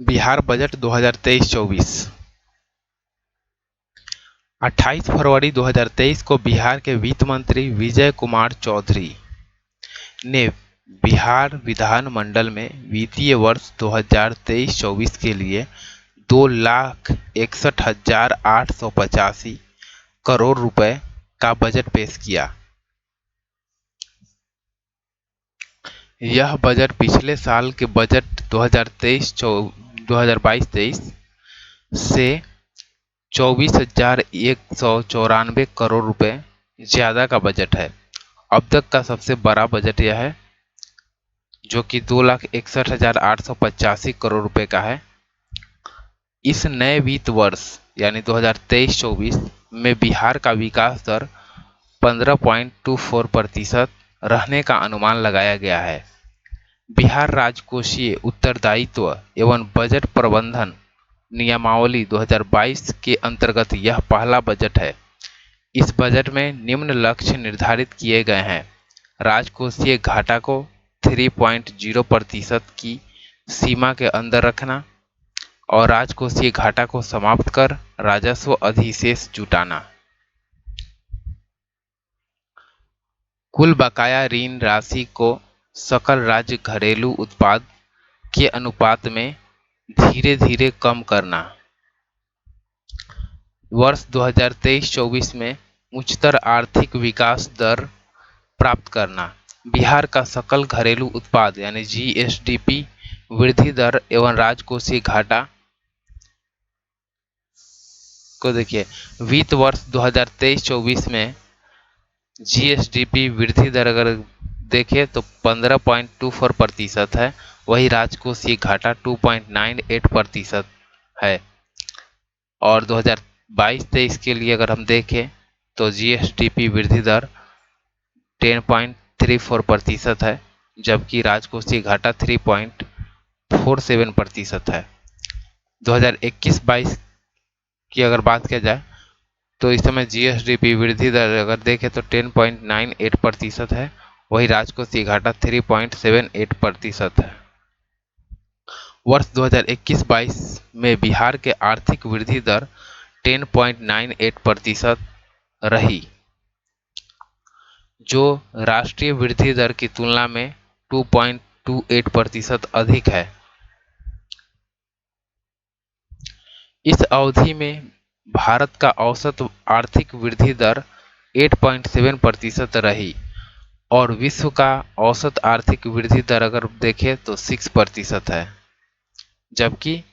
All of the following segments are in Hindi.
बिहार बजट 2023-24। 28 फरवरी 2023 को बिहार के वित्त मंत्री विजय कुमार चौधरी ने बिहार विधानमंडल में वित्तीय वर्ष 2023-24 के लिए 2,61,885 करोड़ रुपए का बजट पेश किया। यह बजट पिछले साल के बजट 2022-23 से 24,194 करोड़ रुपए ज़्यादा का बजट है। अब तक का सबसे बड़ा बजट यह है, जो कि 2,61,885 करोड़ रुपए का है। इस नए वित्त वर्ष यानी 2023-24 में बिहार का विकास दर 15.24% रहने का अनुमान लगाया गया है। बिहार राजकोषीय उत्तरदायित्व एवं बजट प्रबंधन नियमावली 2022 के अंतर्गत यह पहला बजट है। इस बजट में निम्न लक्ष्य निर्धारित किए गए हैं: राजकोषीय घाटा को 3.0% की सीमा के अंदर रखना और राजकोषीय घाटा को समाप्त कर राजस्व अधिशेष जुटाना। कुल बकाया ऋण राशि को सकल राज्य घरेलू उत्पाद के अनुपात में धीरे धीरे कम करना। वर्ष 2023-24 में उच्चतर आर्थिक विकास दर प्राप्त करना। बिहार का सकल घरेलू उत्पाद यानी जीएसडीपी वृद्धि दर एवं राजकोषीय घाटा को देखिए, वित्त वर्ष 2023-24 में जीएसडीपी वृद्धि दर अगर देखें तो 15.24% है, वही राजकोषीय घाटा 2.98% है। और 2022-23 के लिए अगर हम देखें तो जीएसडीपी वृद्धि दर 10.34% है, जबकि राजकोषीय घाटा 3.47% है। 2021-22 की अगर बात किया जाए तो इस समय जीएसडीपी वृद्धि दर अगर देखें तो 10.98% है, वही राजकोषीय घाटा 3.78% है। वर्ष 2021-22 में बिहार के आर्थिक वृद्धि दर 10.98% रही, जो राष्ट्रीय वृद्धि दर की तुलना में 2.28% अधिक है। इस अवधि में भारत का औसत आर्थिक वृद्धि दर 8.7% रही और विश्व का औसत आर्थिक वृद्धि दर अगर देखें तो 6% है, जबकि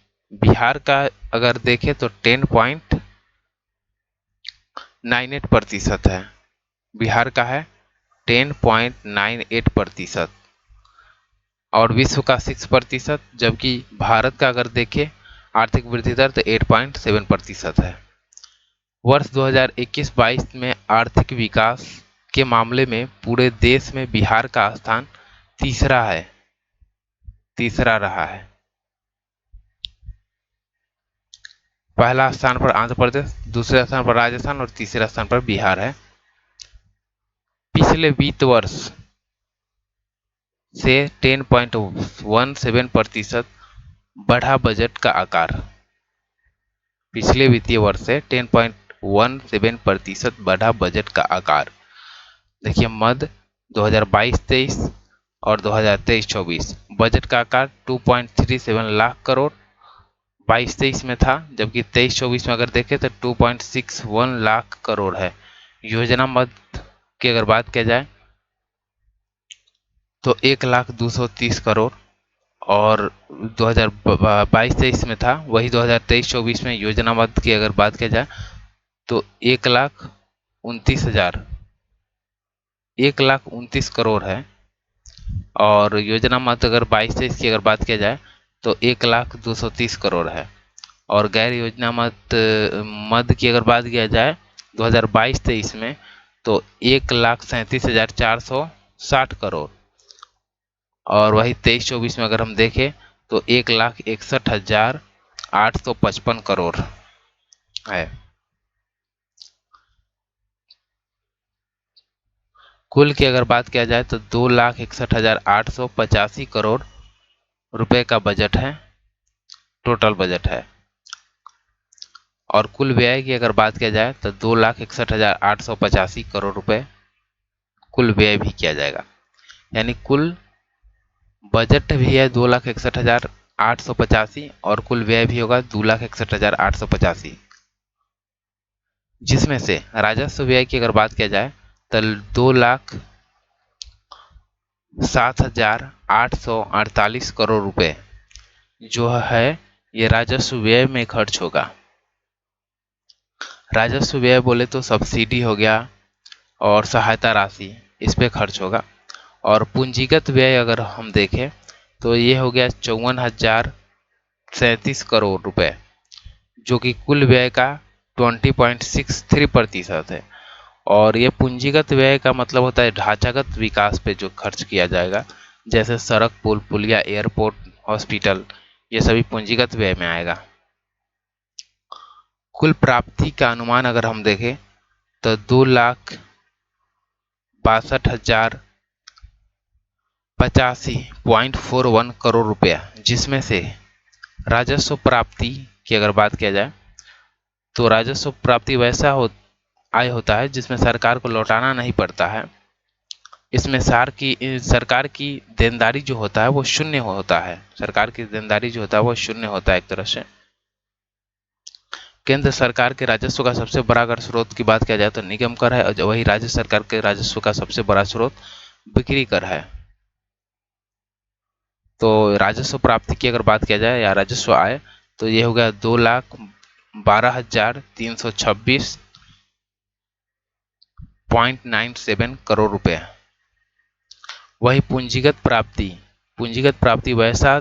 बिहार का अगर देखें तो 10.98% है। बिहार का है 10.98% और विश्व का 6%, जबकि भारत का अगर देखें आर्थिक वृद्धि दर तो 8.7% है। वर्ष 2021-22 में आर्थिक विकास के मामले में पूरे देश में बिहार का स्थान तीसरा रहा है। पहला स्थान पर आंध्र प्रदेश, दूसरे स्थान पर राजस्थान और तीसरे स्थान पर बिहार है। पिछले वित्त वर्ष से 10.17% बढ़ा बजट का आकार। पिछले वित्तीय वर्ष से 10.17% बढ़ा बजट का आकार। देखिए, मध्य 2022-23 और 2023-24 बजट का आकार 2.37 लाख करोड़ 22-23 में था, जबकि 23-24 में अगर देखें तो 2.61 लाख करोड़ है। योजना मद की अगर बात किया जाए तो 1,230 करोड़ और 2022-23 में था, वही 2023-24 में योजना मद की अगर बात किया जाए तो 1,29 करोड़ है और योजना मद अगर 22-23 की अगर बात किया जाए तो 1,230 करोड़ है। और गैर योजना मद की अगर बात किया जाए 2022-23 में तो 1,37,460 करोड़ और वही 23-24 में अगर हम देखें तो 1,61,855 करोड़ है। कुल की अगर बात किया जाए तो 2,61,885 करोड़ रुपए का बजट है। टोटल बजट है। और कुल व्यय की अगर बात किया जाए तो 2,61,885 करोड़ रुपए कुल व्यय भी किया जाएगा। यानी कुल बजट भी है 2,61,885 और कुल व्यय भी होगा 2,61,885, जिसमें से राजस्व व्यय की अगर बात किया जाए तो 2,07,848 करोड़ रुपए जो है ये राजस्व व्यय में खर्च होगा। राजस्व व्यय बोले तो सब्सिडी हो गया और सहायता राशि, इस पे खर्च होगा। और पूंजीगत व्यय अगर हम देखें तो ये हो गया 54,037 करोड़ रुपए, जो कि कुल व्यय का 20.63% है। और ये पूंजीगत व्यय का मतलब होता है ढांचागत विकास पे जो खर्च किया जाएगा, जैसे सड़क, पुल, पुलिया, एयरपोर्ट, हॉस्पिटल, ये सभी पूंजीगत व्यय में आएगा। कुल प्राप्ति का अनुमान अगर हम देखें तो 2,62,085.41 करोड़ रुपया, जिसमें से राजस्व प्राप्ति की अगर बात किया जाए तो राजस्व प्राप्ति वैसा आय होता है जिसमें सरकार को लौटाना नहीं पड़ता है। इसमें सरकार की देनदारी जो होता है वो शून्य होता है। सरकार की देनदारी जो होता है वो शून्य होता है एक तरह से। केंद्र सरकार के राजस्व का सबसे बड़ा अगर स्रोत की बात किया जाए तो निगम कर है, और वही राज्य सरकार के राजस्व का सबसे बड़ा स्रोत बिक्री कर है। तो राजस्व प्राप्ति की अगर बात किया जाए या राजस्व आय तो ये हो गया 2,12,326.97 करोड़ रुपए। वही पूंजीगत प्राप्ति वैसा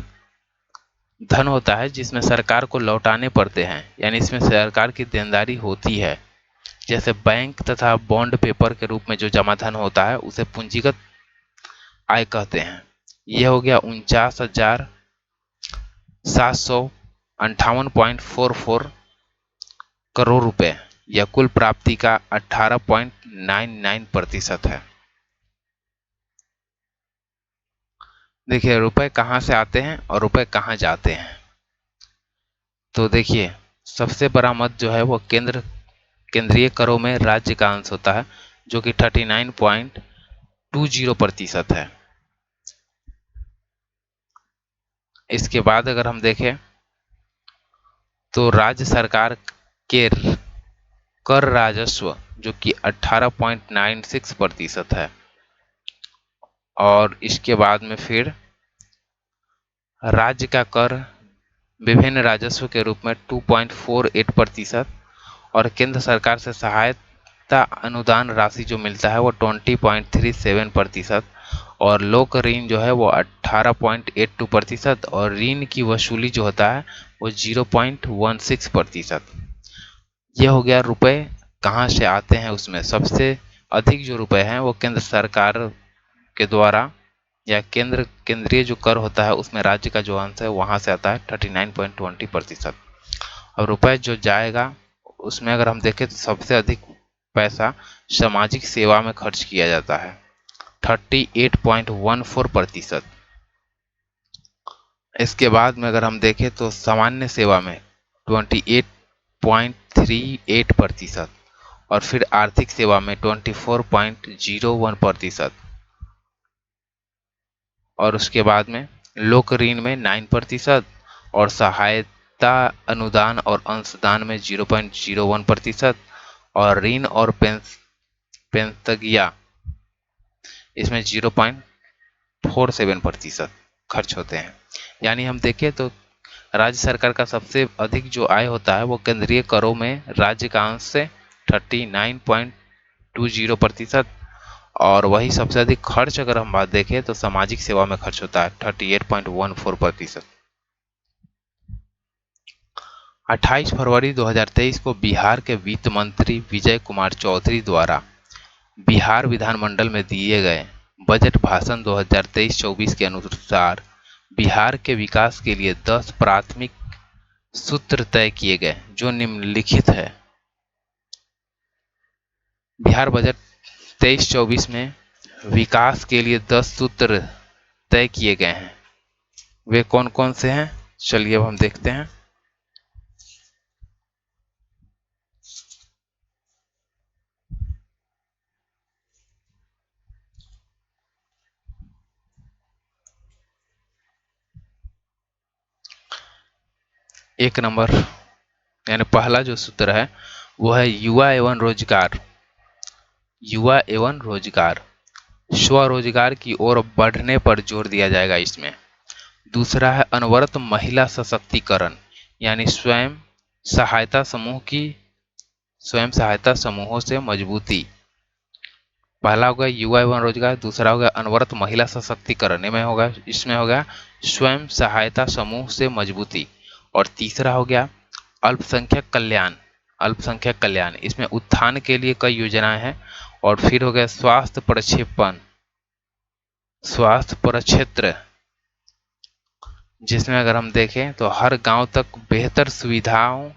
धन होता है जिसमें सरकार को लौटाने पड़ते हैं, यानी इसमें सरकार की देनदारी होती है। जैसे बैंक तथा बॉन्ड पेपर के रूप में जो जमा धन होता है उसे पूंजीगत आय कहते हैं। यह हो गया 49,758.44 करोड़ रुपए। यह कुल प्राप्ति का 18.99% है। देखिए रुपए कहाँ से आते हैं और रुपए कहाँ जाते हैं। तो देखिए सबसे बड़ा मत जो है वो केंद्रीय करों में राज्य का अंश होता है, जो कि 39.20% है। इसके बाद अगर हम देखें तो राज्य सरकार के कर राजस्व जो कि 18.96% है। और इसके बाद में फिर राज्य का कर विभिन्न राजस्व के रूप में 2.48% और केंद्र सरकार से सहायता अनुदान राशि जो मिलता है वो 20.37% और लोक ऋण जो है वो 18.82% और ऋण की वसूली जो होता है वो 0.16%। यह हो गया रुपए कहाँ से आते हैं। उसमें सबसे अधिक जो रुपए हैं वो केंद्र सरकार के द्वारा या केंद्रीय जो कर होता है उसमें राज्य का जो अंश है वहाँ से आता है 39.20%। और रुपए जो जाएगा उसमें अगर हम देखें तो सबसे अधिक पैसा सामाजिक सेवा में खर्च किया जाता है 38.14%। इसके बाद में अगर हम देखें तो सामान्य सेवा में 28.38% और फिर आर्थिक सेवा में 24.01% और उसके बाद में लोक ऋण में 9% और सहायता अनुदान और अंशदान में 0.01% और ऋण और पेंशगिया इसमें 0.47% खर्च होते हैं। यानी हम देखें तो राज्य सरकार का सबसे अधिक जो आय होता है वो केंद्रीय करों में राज्य का अंश से 39.20% और वही सबसे अधिक खर्च अगर हम बात देखें तो सामाजिक सेवा में खर्च होता है 38.14%। 28 फरवरी 2023 को बिहार के वित्त मंत्री विजय कुमार चौधरी द्वारा बिहार विधानमंडल में दिए गए बजट भाषण 2023-24 के अनुसार बिहार के विकास के लिए 10 प्राथमिक सूत्र तय किए गए जो निम्नलिखित है। बिहार बजट 23-24 में विकास के लिए 10 सूत्र तय किए गए हैं। वे कौन कौन से हैं चलिए अब हम देखते हैं। एक नंबर यानी पहला जो सूत्र है वो है युवा एवं रोजगार। युवा एवं रोजगार, स्वरोजगार की ओर बढ़ने पर जोर दिया जाएगा इसमें। दूसरा है अनवरत महिला सशक्तिकरण, यानी स्वयं सहायता समूहों से मजबूती। पहला होगा युवा एवं रोजगार, दूसरा होगा अनवरत महिला सशक्तिकरण, इसमें होगा स्वयं सहायता समूह से मजबूती। और तीसरा हो गया अल्पसंख्यक कल्याण। अल्पसंख्यक कल्याण, इसमें उत्थान के लिए कई योजनाएं हैं। और फिर हो गया स्वास्थ्य प्रक्षेत्र, जिसमें अगर हम देखें तो हर गांव तक बेहतर सुविधाओं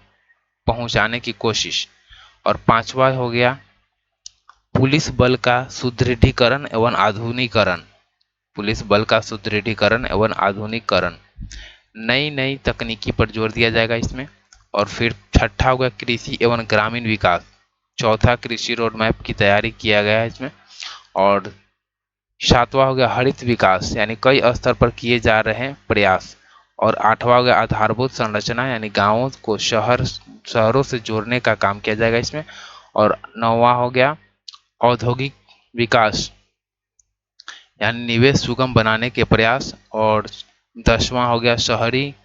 पहुंचाने की कोशिश। और पांचवा हो गया पुलिस बल का सुदृढ़ीकरण एवं आधुनिकीकरण। पुलिस बल का सुदृढ़ीकरण एवं आधुनिकीकरण, नई नई तकनीकी पर जोर दिया जाएगा इसमें। और फिर छठा हो गया कृषि एवं ग्रामीण विकास। चौथा कृषि रोड मैप की तैयारी किया गया है इसमें। और सातवां हो गया हरित विकास, यानी कई स्तर पर किए जा रहे हैं प्रयास। और आठवां हो गया आधारभूत संरचना, यानी गांवों को शहरों से जोड़ने का काम किया जाएगा इसमें। और नौवां हो गया औद्योगिक विकास, यानी निवेश सुगम बनाने के प्रयास। और 10वां हो गया शहरी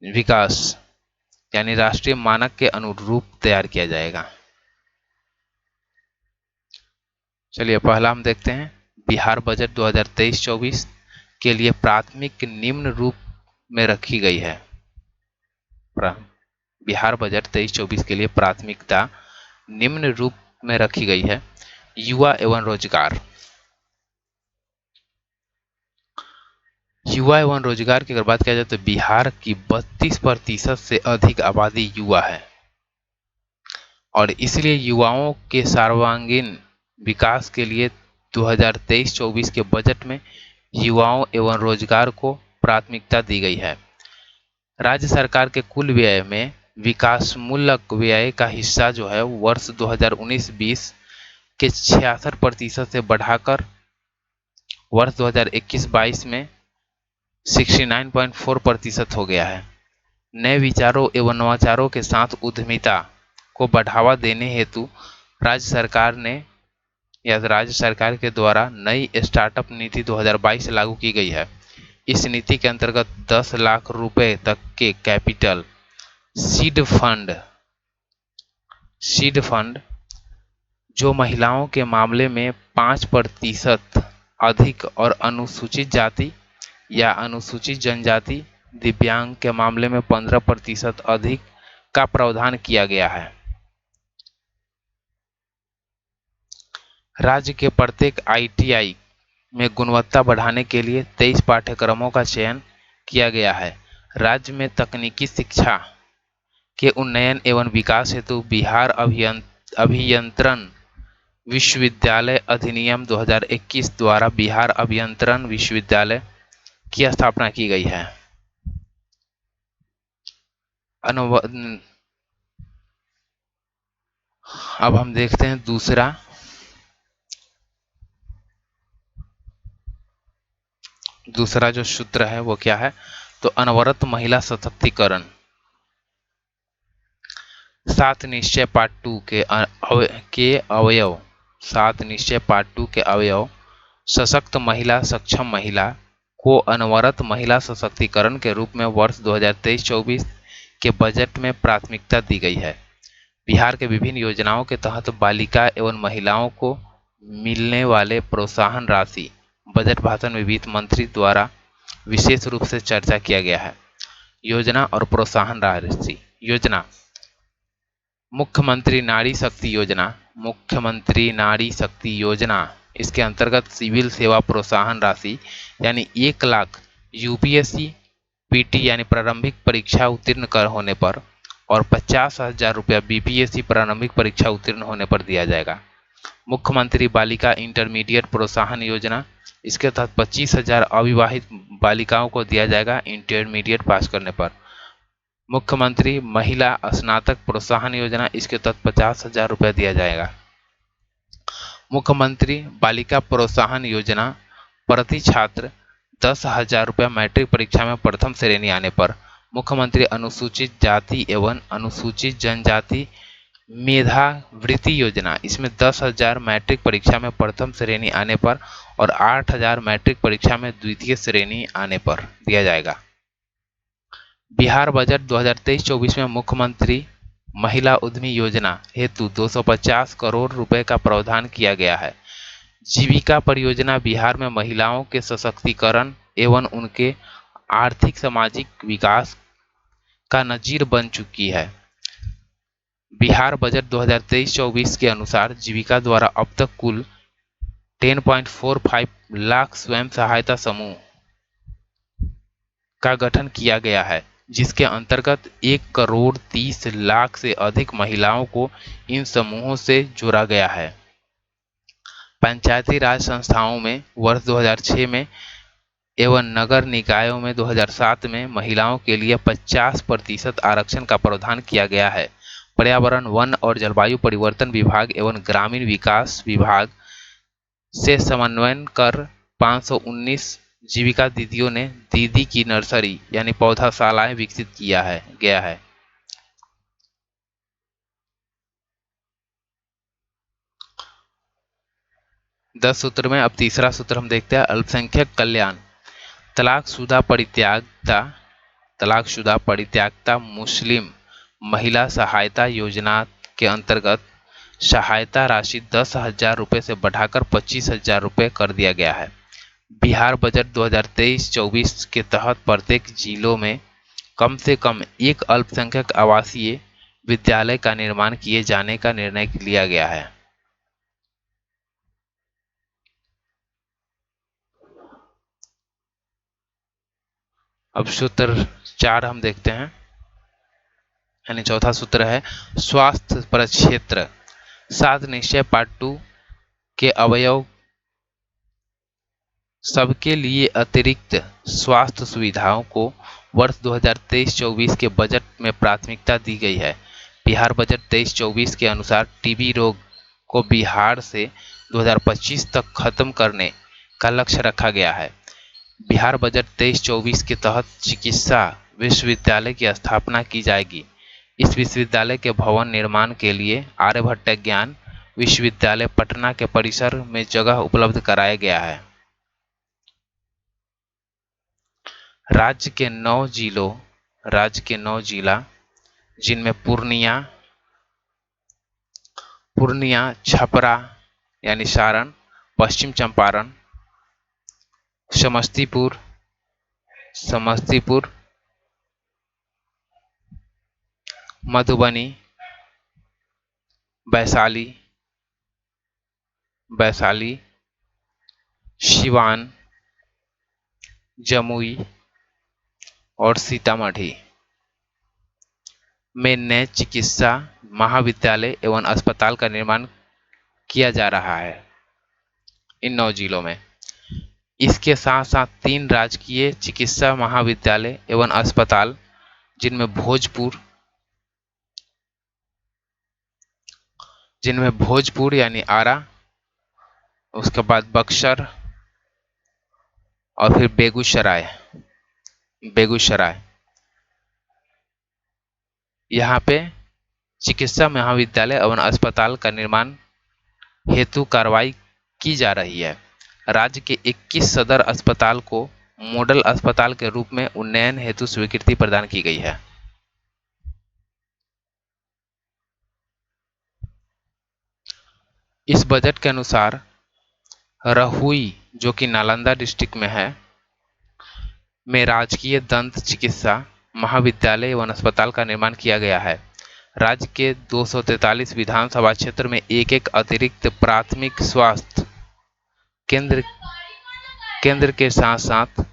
विकास, यानी राष्ट्रीय मानक के अनुरूप तैयार किया जाएगा। चलिए पहला हम देखते हैं बिहार बजट 2023-24 के लिए प्राथमिक निम्न रूप में रखी गई है। बिहार बजट 23-24 के लिए प्राथमिकता निम्न रूप में रखी गई है। युवा एवं रोजगार। युवा एवं रोजगार की अगर बात किया जाए तो बिहार की 32% से अधिक आबादी युवा है और इसलिए युवाओं के सर्वांगीण विकास के लिए 2023-24 के बजट में युवाओं एवं रोजगार को प्राथमिकता दी गई है। राज्य सरकार के कुल व्यय में विकासमूलक व्यय का हिस्सा जो है वर्ष 2019-20 के 66% से बढ़ाकर वर्ष 2021-22 में 69.4% हो गया है। नए विचारों एवं नवाचारों के साथ उद्यमिता को बढ़ावा देने हेतु राज्य सरकार के द्वारा नई स्टार्टअप नीति 2022 लागू की गई है। इस नीति के अंतर्गत 10 लाख रुपए तक के कैपिटल सीड फंड जो महिलाओं के मामले में 5% अधिक और अनुसूचित जाति या अनुसूचित जनजाति दिव्यांग के मामले में 15% अधिक का प्रावधान किया गया है। राज्य के प्रत्येक ITI में गुणवत्ता बढ़ाने के लिए 23 पाठ्यक्रमों का चयन किया गया है। राज्य में तकनीकी शिक्षा के उन्नयन एवं विकास हेतु बिहार अभियंत्रण विश्वविद्यालय अधिनियम 2021 द्वारा बिहार अभियंत्रण विश्वविद्यालय की स्थापना की गई है। अब हम देखते हैं दूसरा जो सूत्र है वो क्या है, तो अनवरत महिला सशक्तिकरण। 7 निश्चय पार्ट 2 के अवयव सशक्त महिला सक्षम महिला को अनवरत महिला सशक्तिकरण के रूप में वर्ष 2023-24 के बजट में प्राथमिकता दी गई है। बिहार के विभिन्न योजनाओं के तहत बालिका एवं महिलाओं को मिलने वाले प्रोत्साहन राशि बजट भाषण में वित्त मंत्री द्वारा विशेष रूप से चर्चा किया गया है। योजना और प्रोत्साहन राशि। योजना मुख्यमंत्री नारी शक्ति योजना, इसके अंतर्गत सिविल सेवा प्रोत्साहन राशि यानी 1 लाख UPSC PT यानी प्रारंभिक परीक्षा उत्तीर्ण कर होने पर और 50,000 रुपया BPSC प्रारंभिक परीक्षा उत्तीर्ण होने पर दिया जाएगा। मुख्यमंत्री बालिका इंटरमीडिएट प्रोत्साहन योजना, इसके तहत 25,000 अविवाहित बालिकाओं को दिया जाएगा इंटरमीडिएट पास करने पर। मुख्यमंत्री महिला स्नातक प्रोत्साहन योजना, इसके तहत 50,000 रुपया दिया जाएगा। मुख्यमंत्री बालिका प्रोत्साहन योजना, प्रति छात्र 10,000 रुपया मैट्रिक परीक्षा में प्रथम श्रेणी आने पर मुख्यमंत्री अनुसूचित जाति एवं अनुसूचित जनजाति मेधावृत्ति योजना, इसमें 10,000 मैट्रिक परीक्षा में प्रथम श्रेणी आने पर और 8,000 मैट्रिक परीक्षा में द्वितीय श्रेणी आने पर दिया जाएगा। बिहार बजट 2023-24 में मुख्यमंत्री महिला उद्यमी योजना हेतु 250 करोड़ रुपए का प्रावधान किया गया है। जीविका परियोजना बिहार में महिलाओं के सशक्तिकरण एवं उनके आर्थिक सामाजिक विकास का नजीर बन चुकी है। बिहार बजट 2023-24 के अनुसार जीविका द्वारा अब तक कुल 10.45 लाख स्वयं सहायता समूह का गठन किया गया है, जिसके अंतर्गत 1,30,00,000 से अधिक महिलाओं को इन समूहों से जोड़ा गया है। पंचायती राज संस्थाओं में वर्ष 2006 में एवं नगर निकायों में 2007 में महिलाओं के लिए 50% आरक्षण का प्रावधान किया गया है। पर्यावरण, वन और जलवायु परिवर्तन विभाग एवं ग्रामीण विकास विभाग से समन्वय कर 519 जीविका दीदियों ने दीदी की नर्सरी यानी पौधाशालाएं विकसित गया है। दस सूत्र में अब तीसरा सूत्र हम देखते हैं, अल्पसंख्यक कल्याण। तलाकशुदा परित्यक्ता मुस्लिम महिला सहायता योजना के अंतर्गत सहायता राशि 10,000 रुपये से बढ़ाकर 25,000 रुपये कर दिया गया है। बिहार बजट 2023-24 के तहत प्रत्येक जिलों में कम से कम एक अल्पसंख्यक आवासीय विद्यालय का निर्माण किए जाने का निर्णय लिया गया है। अब सूत्र 4 हम देखते हैं, यानी चौथा सूत्र है स्वास्थ्य प्रक्षेत्र। 7 निश्चय पार्ट 2 के अवयव सबके लिए अतिरिक्त स्वास्थ्य सुविधाओं को वर्ष 2023-24 के बजट में प्राथमिकता दी गई है। बिहार बजट 23-24 के अनुसार टीबी रोग को बिहार से 2025 तक खत्म करने का लक्ष्य रखा गया है। बिहार बजट 23-24 के तहत चिकित्सा विश्वविद्यालय की स्थापना की जाएगी। इस विश्वविद्यालय के भवन निर्माण के लिए आर्यभट्ट ज्ञान विश्वविद्यालय पटना के परिसर में जगह उपलब्ध कराया गया है। राज्य के 9 जिला जिनमें पूर्णिया, छपरा यानी सारण, पश्चिम चंपारण, समस्तीपुर, मधुबनी, वैशाली, सिवान, जमुई और सीतामढ़ी में नए चिकित्सा महाविद्यालय एवं अस्पताल का निर्माण किया जा रहा है इन 9 जिलों में। इसके साथ साथ 3 राजकीय चिकित्सा महाविद्यालय एवं अस्पताल जिनमें भोजपुर यानी आरा, उसके बाद बक्सर और फिर बेगूसराय यहाँ पे चिकित्सा महाविद्यालय एवं अस्पताल का निर्माण हेतु कार्रवाई की जा रही है। राज्य के 21 सदर अस्पताल को मॉडल अस्पताल के रूप में उन्नयन हेतु स्वीकृति प्रदान की गई है। इस बजट के अनुसार रहुई, जो कि नालंदा डिस्ट्रिक्ट में है, में राजकीय दंत चिकित्सा महाविद्यालय एवं अस्पताल का निर्माण किया गया है। राज्य के 243 विधानसभा क्षेत्र में एक अतिरिक्त प्राथमिक स्वास्थ्य केंद्र के साथ साथ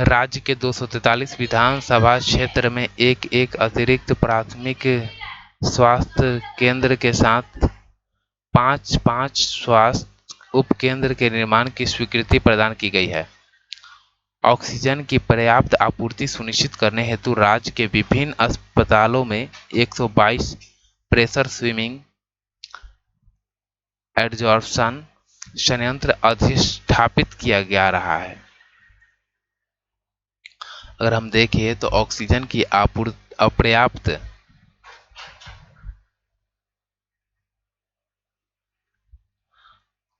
राज्य के 243 विधानसभा क्षेत्र में एक अतिरिक्त प्राथमिक स्वास्थ्य केंद्र के साथ 5 स्वास्थ्य उपकेंद्र के निर्माण की स्वीकृति प्रदान की गई है। ऑक्सीजन की पर्याप्त आपूर्ति सुनिश्चित करने हेतु राज्य के विभिन्न अस्पतालों में 122 प्रेशर स्विमिंग एडजॉर्प्शन संयंत्र अधिष्ठापित किया जा रहा है। अगर हम देखें तो ऑक्सीजन की अपर्याप्त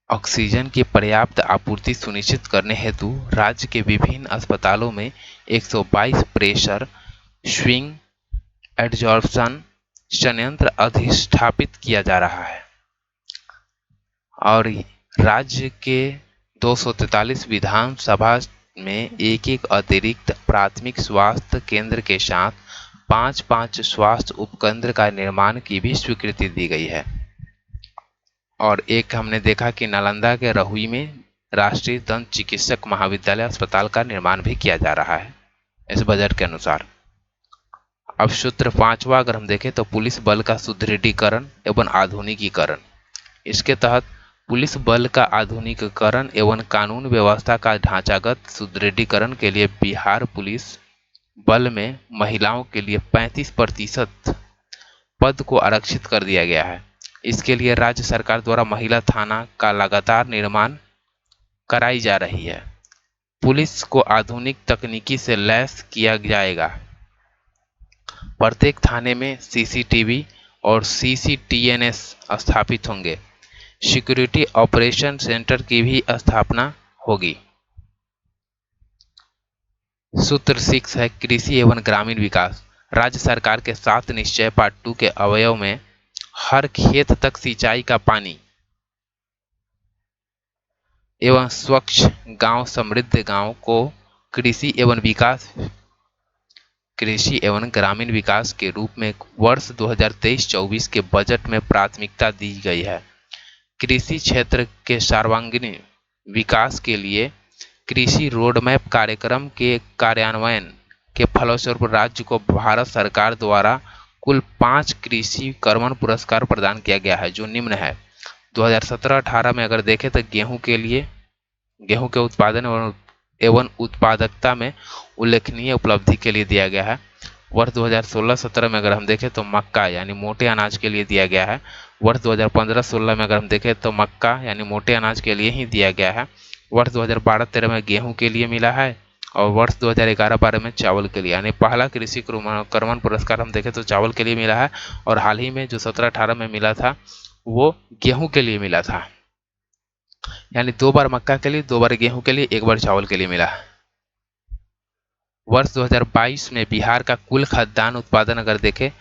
ऑक्सीजन की पर्याप्त आपूर्ति सुनिश्चित करने हेतु राज्य के विभिन्न अस्पतालों में 122 प्रेशर स्विंग एडजॉर्प्शन संयंत्र अधिष्ठापित किया जा रहा है और राज्य के 243 विधानसभा में एक एक अतिरिक्त प्राथमिक स्वास्थ्य केंद्र के साथ 5-5 स्वास्थ्य उपकेंद्र का निर्माण की भी स्वीकृति दी गई है। और एक हमने देखा कि नालंदा के रहुई में राष्ट्रीय दंत चिकित्सक महाविद्यालय अस्पताल का निर्माण भी किया जा रहा है इस बजट के अनुसार। अब सूत्र 5वां अगर हम देखें तो पुलिस बल का सुदृढ़ीकरण एवं आधुनिकीकरण। इसके तहत पुलिस बल का आधुनिकीकरण एवं कानून व्यवस्था का ढांचागत सुदृढ़ीकरण के लिए बिहार पुलिस बल में महिलाओं के लिए 35% पद को आरक्षित कर दिया गया है। इसके लिए राज्य सरकार द्वारा महिला थाना का लगातार निर्माण कराई जा रही है। पुलिस को आधुनिक तकनीकी से लैस किया जाएगा। प्रत्येक थाने में सीसीटीवी और सीसीटीएनएस स्थापित होंगे। सिक्योरिटी ऑपरेशन सेंटर की भी स्थापना होगी। सूत्र 6 है कृषि एवं ग्रामीण विकास। राज्य सरकार के 7 निश्चय पार्ट 2 के अवयव में हर खेत तक सिंचाई का पानी एवं स्वच्छ गांव समृद्ध गांव को कृषि एवं ग्रामीण विकास के रूप में वर्ष 2023-24 के बजट में प्राथमिकता दी गई है। कृषि क्षेत्र के सर्वांगीण विकास के लिए कृषि रोडमैप कार्यक्रम के कार्यान्वयन के फलस्वरूप राज्य को भारत सरकार द्वारा कुल 5 कृषि कर्मण पुरस्कार प्रदान किया गया है जो निम्न है। 2017-18 में अगर देखें तो गेहूं के उत्पादन एवं उत्पादकता में उल्लेखनीय उपलब्धि के लिए दिया गया है। वर्ष 2016-17 में अगर हम देखें तो मक्का यानी मोटे अनाज के लिए दिया गया है। वर्ष 2015-16 में अगर हम देखें तो मक्का यानी मोटे अनाज के लिए ही दिया गया है। वर्ष 2012-13 में गेहूं के लिए मिला है और वर्ष 2011-12 में चावल के लिए, यानी पहला कृषि कर्मण पुरस्कार हम देखें तो चावल के लिए मिला है और हाल ही में जो 17-18 में मिला था वो गेहूं के लिए मिला था। यानी 2 बार मक्का के लिए, 2 बार गेहूं के लिए, 1 बार चावल के लिए मिला है। वर्ष 2022 में बिहार का कुल खाद्यान्न उत्पादन अगर देखें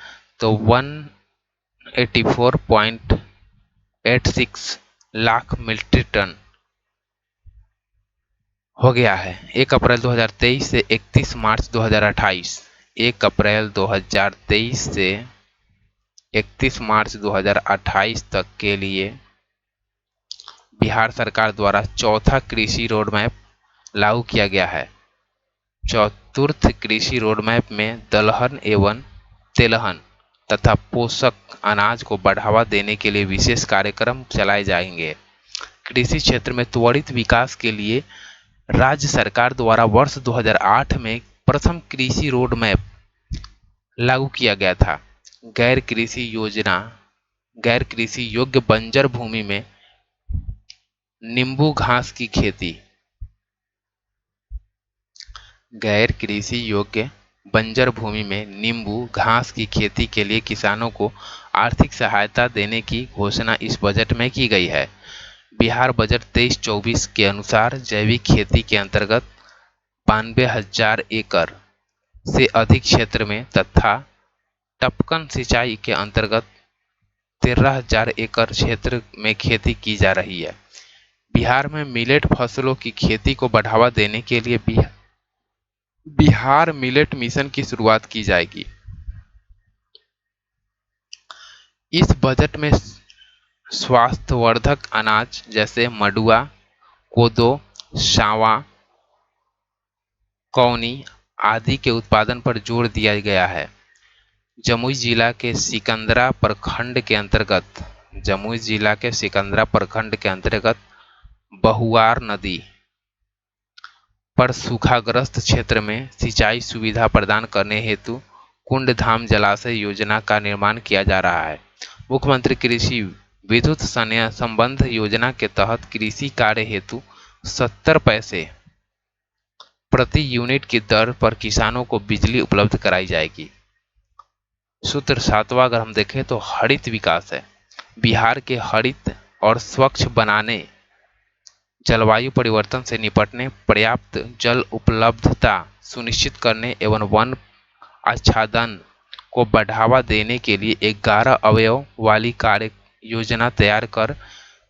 तो 184.86 लाख मीट्रिक टन हो गया है। 1 अप्रैल 2023 से 31 मार्च 2028, 1 अप्रैल 2023 से 31 मार्च 2028 तक के लिए बिहार सरकार द्वारा चौथा कृषि रोडमैप लागू किया गया है। चतुर्थ कृषि रोडमैप में दलहन एवं तेलहन तथा पोषक अनाज को बढ़ावा देने के लिए विशेष कार्यक्रम चलाए जाएंगे। कृषि क्षेत्र में त्वरित विकास के लिए राज्य सरकार द्वारा वर्ष 2008 में प्रथम कृषि रोडमैप लागू किया गया था। गैर कृषि योग्य बंजर भूमि में नींबू घास की खेती। गैर कृषि योग्य बंजर भूमि में नींबू घास की खेती के लिए किसानों को आर्थिक सहायता देने की घोषणा इस बजट में की गई है। बिहार बजट 23-24 के अनुसार जैविक खेती के अंतर्गत 92,000 एकड़ से अधिक क्षेत्र में तथा टपकन सिंचाई के अंतर्गत 13,000 एकड़ क्षेत्र में खेती की जा रही है। बिहार में मिलेट फसलों की खेती को बढ़ावा देने के लिए बिहार मिलेट मिशन की शुरुआत की जाएगी। इस बजट में स्वास्थ्यवर्धक अनाज जैसे मडुआ, कोदो, सावा, कौनी आदि के उत्पादन पर जोर दिया गया है। जमुई जिला के सिकंदरा प्रखंड के अंतर्गत बहुआर नदी पर सूखाग्रस्त क्षेत्र में सिंचाई सुविधा प्रदान करने हेतु कुंडधाम जलाशय योजना का निर्माण किया जा रहा है। मुख्यमंत्री कृषि विद्युत संबंध योजना के तहत कृषि कार्य हेतु 70 पैसे प्रति यूनिट की दर पर किसानों को बिजली उपलब्ध कराई जाएगी। सूत्र 7वां अगर हम देखें तो हरित विकास है। बिहार के हरित और स्वच्छ बनाने, जलवायु परिवर्तन से निपटने, पर्याप्त जल उपलब्धता सुनिश्चित करने एवं वन आच्छादन को बढ़ावा देने के लिए 11 अवयव वाली कार्य योजना तैयार कर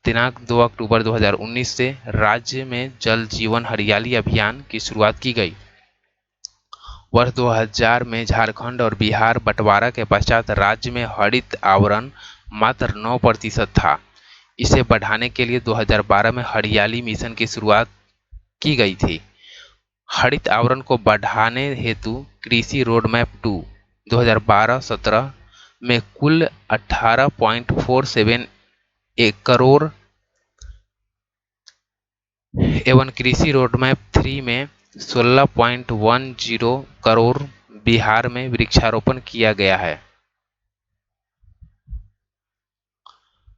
दिनांक 2 अक्टूबर 2019 से राज्य में जल जीवन हरियाली अभियान की शुरुआत की गई। वर्ष 2000 में झारखंड और बिहार बंटवारा के पश्चात राज्य में हरित आवरण मात्र 9% था। इसे बढ़ाने के लिए 2012 में हरियाली मिशन की शुरुआत की गई थी। हरित आवरण को बढ़ाने हेतु कृषि रोड मैप 2 2012-17 में कुल 18.47 करोड़ एवं कृषि रोड मैप 3 में 16.10 करोड़ बिहार में वृक्षारोपण किया गया है।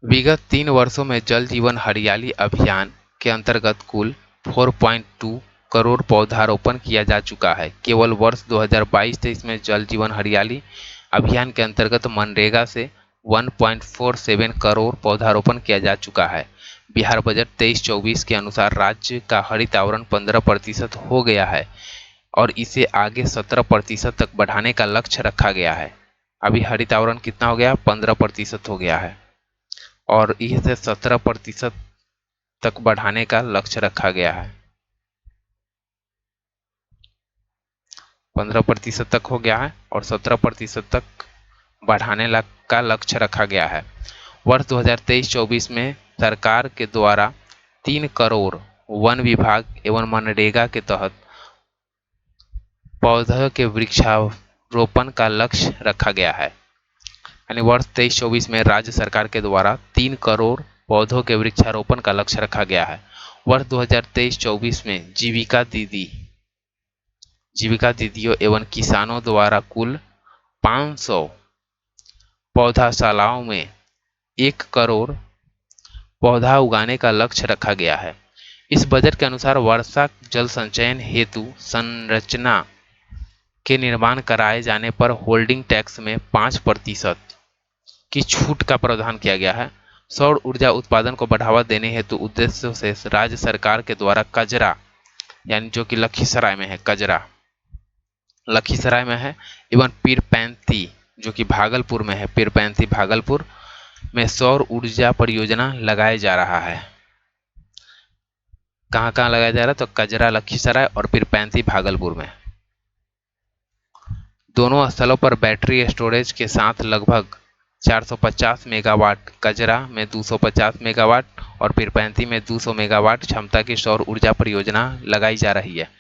विगत 3 वर्षों में जल जीवन हरियाली अभियान के अंतर्गत कुल 4.2 करोड़ पौधारोपण किया जा चुका है। केवल वर्ष 2022-23 में जल जीवन हरियाली अभियान के अंतर्गत मनरेगा से 1.47 करोड़ पौधारोपण किया जा चुका है। बिहार बजट 23-24 के अनुसार राज्य का हरित आवरण 15% हो गया है और इसे आगे 17% तक बढ़ाने का लक्ष्य रखा गया है। अभी हरित आवरण कितना हो गया? 15% हो गया है और इसे 17% तक बढ़ाने का लक्ष्य रखा गया है। 15% तक हो गया है और 17% तक बढ़ाने का लक्ष्य रखा गया है। वर्ष 2023-24 में सरकार के द्वारा 3 करोड़ वन विभाग एवं मनरेगा के तहत पौधों के वृक्षारोपण का लक्ष्य रखा गया है। यानी वर्ष 23-24 में राज्य सरकार के द्वारा 3 करोड़ पौधों के वृक्षारोपण का लक्ष्य रखा गया है। वर्ष 2023-24 में जीविका दीदियों एवं किसानों द्वारा कुल 500 पौधाशालाओं में 1 करोड़ पौधा उगाने का लक्ष्य रखा गया है। इस बजट के अनुसार वर्षा जल संचयन हेतु संरचना के निर्माण कराए जाने पर होल्डिंग टैक्स में 5% की छूट का प्रावधान किया गया है। सौर ऊर्जा उत्पादन को बढ़ावा देने हेतु उद्देश्य से राज्य सरकार के द्वारा कजरा, यानी जो कि लखीसराय में है, कजरा लखीसराय में है, एवं पीरपैंती जो कि भागलपुर में है, पीरपैंती भागलपुर में सौर ऊर्जा परियोजना लगाया जा रहा है। कहाँ कहाँ लगाया जा रहा है? तो कजरा लखीसराय और पीरपैंती भागलपुर में। दोनों स्थलों पर बैटरी स्टोरेज के साथ लगभग 450 मेगावाट, कजरा में 250 मेगावाट और पीरपैंती में 200 मेगावाट क्षमता की सौर ऊर्जा परियोजना लगाई जा रही है।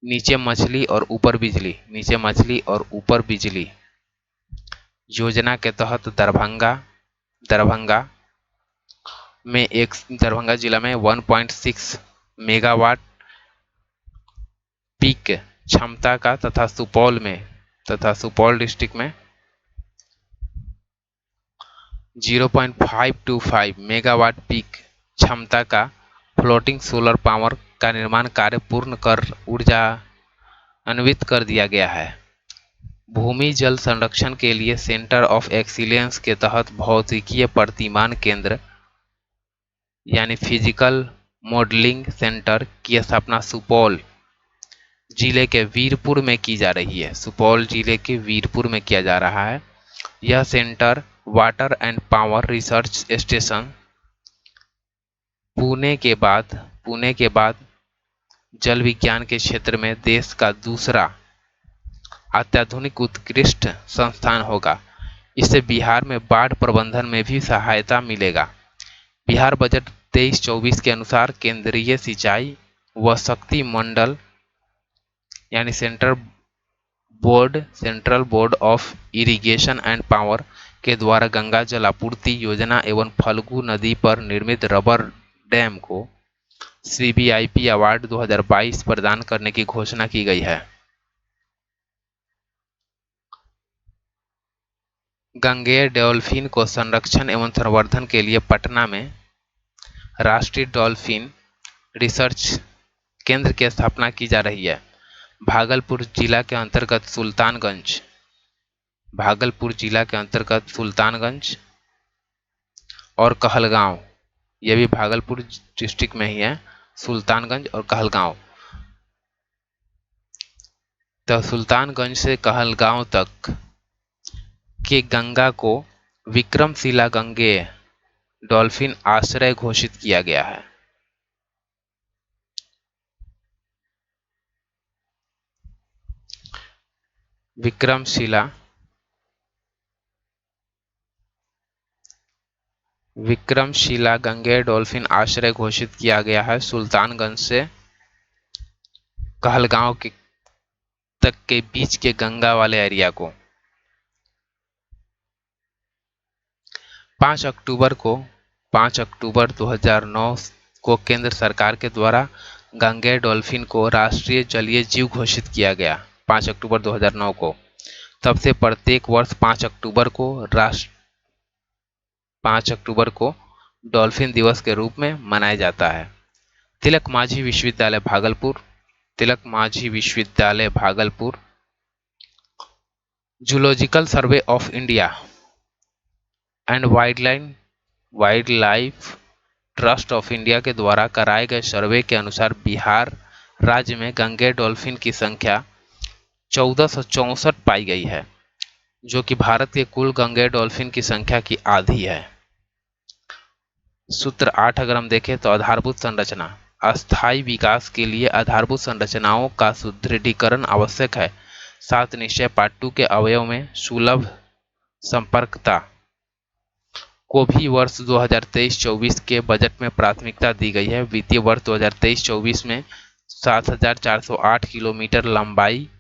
नीचे मछली और ऊपर बिजली योजना के तहत दरभंगा जिला में 1.6 मेगावाट पीक क्षमता का तथा सुपौल डिस्ट्रिक्ट में 0.525 मेगावाट पीक क्षमता का फ्लोटिंग सोलर पावर का निर्माण कार्य पूर्ण कर ऊर्जा अन्वित कर दिया गया है। भूमि जल संरक्षण के लिए सेंटर ऑफ एक्सीलेंस के तहत भौतिकीय प्रतिमान केंद्र यानी फिजिकल मॉडलिंग सेंटर की स्थापना सुपौल जिले के वीरपुर में की जा रही है। सुपौल जिले के वीरपुर में किया जा रहा है। यह centre water and power research station Pune के बाद जल विज्ञान के क्षेत्र में देश का दूसरा अत्याधुनिक उत्कृष्ट संस्थान होगा। इससे बिहार में बाढ़ प्रबंधन में भी सहायता मिलेगा। बिहार बजट 23-24 के अनुसार केंद्रीय सिंचाई व शक्ति मंडल यानी central board of irrigation and power के द्वारा गंगा जल आपूर्ति योजना एवं फल्गु नदी पर निर्मित रबर डैम को CBIP अवार्ड 2022 प्रदान करने की घोषणा की गई है। गंगेय डॉल्फिन को संरक्षण एवं संवर्धन के लिए पटना में राष्ट्रीय डॉल्फिन रिसर्च केंद्र की स्थापना की जा रही है। भागलपुर जिला के अंतर्गत सुल्तानगंज, भागलपुर जिला के अंतर्गत सुल्तानगंज और कहलगांव, ये भी भागलपुर डिस्ट्रिक्ट में ही है, सुल्तानगंज और कहलगांव। तो सुल्तानगंज से कहलगांव तक के गंगा को विक्रमशिला गंगेय डॉल्फिन आश्रय घोषित किया गया है। विक्रमशिला गंगेय डॉल्फिन आश्रय घोषित किया गया है सुल्तानगंज से कहलगांव के तक के बीच के गंगा वाले एरिया को। 5 अक्टूबर 2009 को केंद्र सरकार के द्वारा गंगेय डॉल्फिन को राष्ट्रीय जलीय जीव घोषित किया गया। 5 अक्टूबर 2009 को। तब से प्रत्येक वर्ष 5 अक्टूबर को डॉल्फिन दिवस के रूप में मनाया जाता है। तिलक मांझी विश्वविद्यालय Bhagalpur, zoological survey of India and wild life trust of India के द्वारा कराए गए सर्वे के अनुसार बिहार राज्य में गंगेय डॉल्फिन की संख्या 1464 पाई गई है, जो कि भारत के कुल गंगेय डॉल्फिन की संख्या की आधी है। सूत्र 8 अगर हम देखें तो आधारभूत संरचना, अस्थायी विकास के लिए आधारभूत संरचनाओं का सुदृढ़ीकरण आवश्यक है। 7 निश्चय पार्ट 2 के अवयव में सुलभ संपर्कता को भी वर्ष 2023-24 के बजट में प्राथमिकता दी गई है। वित्तीय वर्ष 2023-24 में 7408 किलोमीटर लंबाई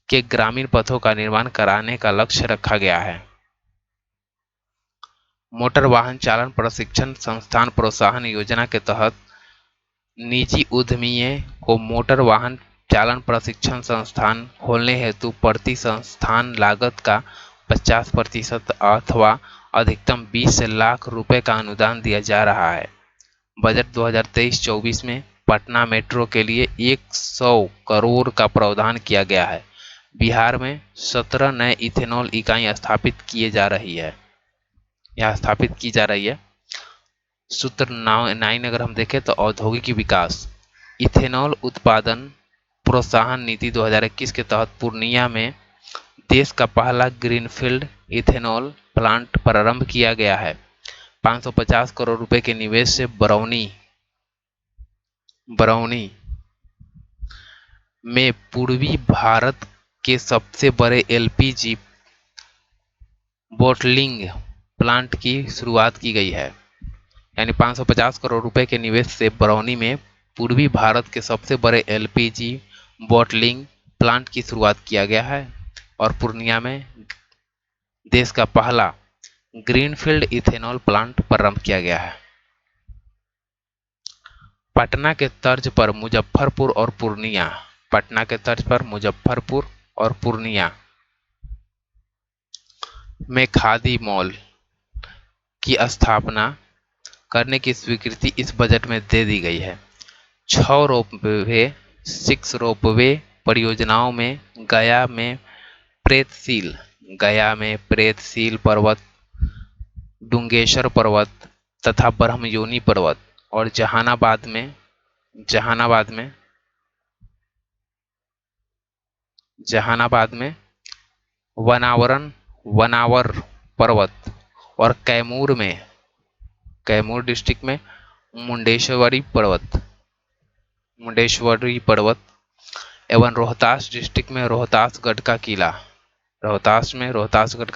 के ग्रामीण पथों का निर्माण कराने का लक्ष्य रखा गया है। मोटर वाहन चालन प्रशिक्षण संस्थान प्रोत्साहन योजना के तहत निजी उद्यमियों को मोटर वाहन चालन प्रशिक्षण संस्थान खोलने हेतु प्रति संस्थान लागत का 50% अथवा अधिकतम 20 लाख रुपए का अनुदान दिया जा रहा है। बजट 2023-24 में पटना मेट्रो के लिए 100 करोड़ का प्रावधान किया गया है। बिहार में 17 नए इथेनॉल इकाई स्थापित की जा रही है। सूत्र 9 अगर हम देखें तो औद्योगिक विकास, इथेनॉल उत्पादन प्रोत्साहन नीति 2021 के तहत पूर्णिया में देश का पहला ग्रीनफील्ड इथेनॉल प्लांट प्रारंभ किया गया है। 550 करोड़ रुपए के निवेश से बरौनी में पूर्वी भारत के सबसे बड़े एलपीजी बोटलिंग प्लांट की शुरुआत की गई है। यानी 550 करोड़ रुपए के निवेश से बरौनी में पूर्वी भारत के सबसे बड़े एलपीजी बोटलिंग प्लांट की शुरुआत किया गया है और पूर्णिया में देश का पहला ग्रीनफील्ड इथेनॉल प्लांट प्रारंभ किया गया है। पटना के तर्ज पर मुजफ्फरपुर और पूर्णिया में खादी मॉल की स्थापना करने की स्वीकृति इस बजट में दे दी गई है। 6 रोपवे परियोजनाओं में गया में प्रेतशील पर्वत, डुंगेश्वर पर्वत तथा ब्रह्मयोनी पर्वत और जहानाबाद में वनावर पर्वत और कैमूर डिस्ट्रिक्ट में मुंडेश्वरी पर्वत एवं रोहतास डिस्ट्रिक्ट में रोहतासगढ़ का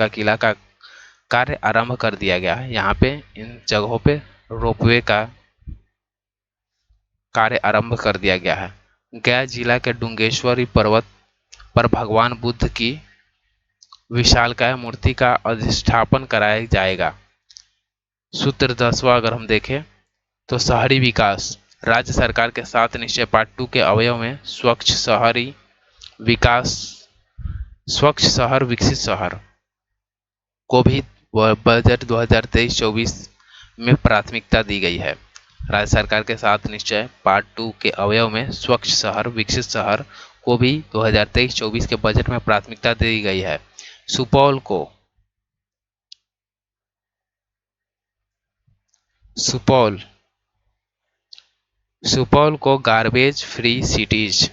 किला का कार्य आरंभ कर दिया गया है। यहाँ पे इन जगहों पे रोपवे का कार्य आरंभ कर दिया गया है। गया जिला के डुंगेश्वरी पर्वत पर भगवान बुद्ध की विशालकाय मूर्ति का अधिष्ठापन कराया जाएगा। सूत्र 10वां अगर हम देखें तो शहरी विकास, राज्य सरकार के 7 निश्चय पार्ट 2 के अवयव में स्वच्छ शहर विकसित शहर को भी बजट 2023-24 में प्राथमिकता दी गई है। राज्य सरकार के 7 निश्चय पार्ट 2 के अवयव में स्वच्छ शहर विकसित शहर को भी 2023-24 के बजट में प्राथमिकता दी गई है। सुपौल सुपौल सुपौल को गार्बेज फ्री सिटीज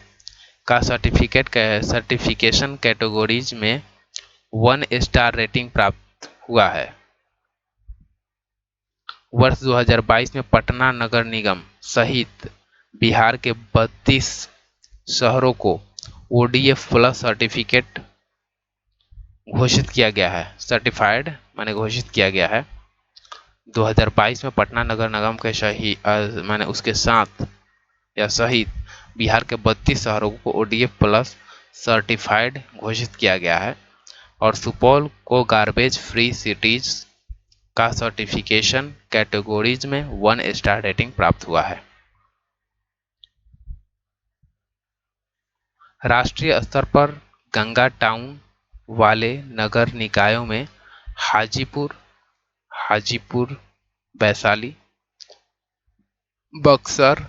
का सर्टिफिकेशन कैटेगरीज में 1 स्टार रेटिंग प्राप्त हुआ है। वर्ष 2022 में पटना नगर निगम सहित बिहार के 32 शहरों को ODF प्लस सर्टिफिकेट घोषित किया गया है। सर्टिफाइड माने घोषित किया गया है। 2022 में पटना नगर निगम के माने उसके साथ या सहित बिहार के 32 शहरों को ODF प्लस सर्टिफाइड घोषित किया गया है और सुपौल को गार्बेज फ्री सिटीज का सर्टिफिकेशन कैटेगरीज में 1 स्टार रेटिंग प्राप्त हुआ है। राष्ट्रीय स्तर पर गंगा टाउन वाले नगर निकायों में हाजीपुर वैशाली, बक्सर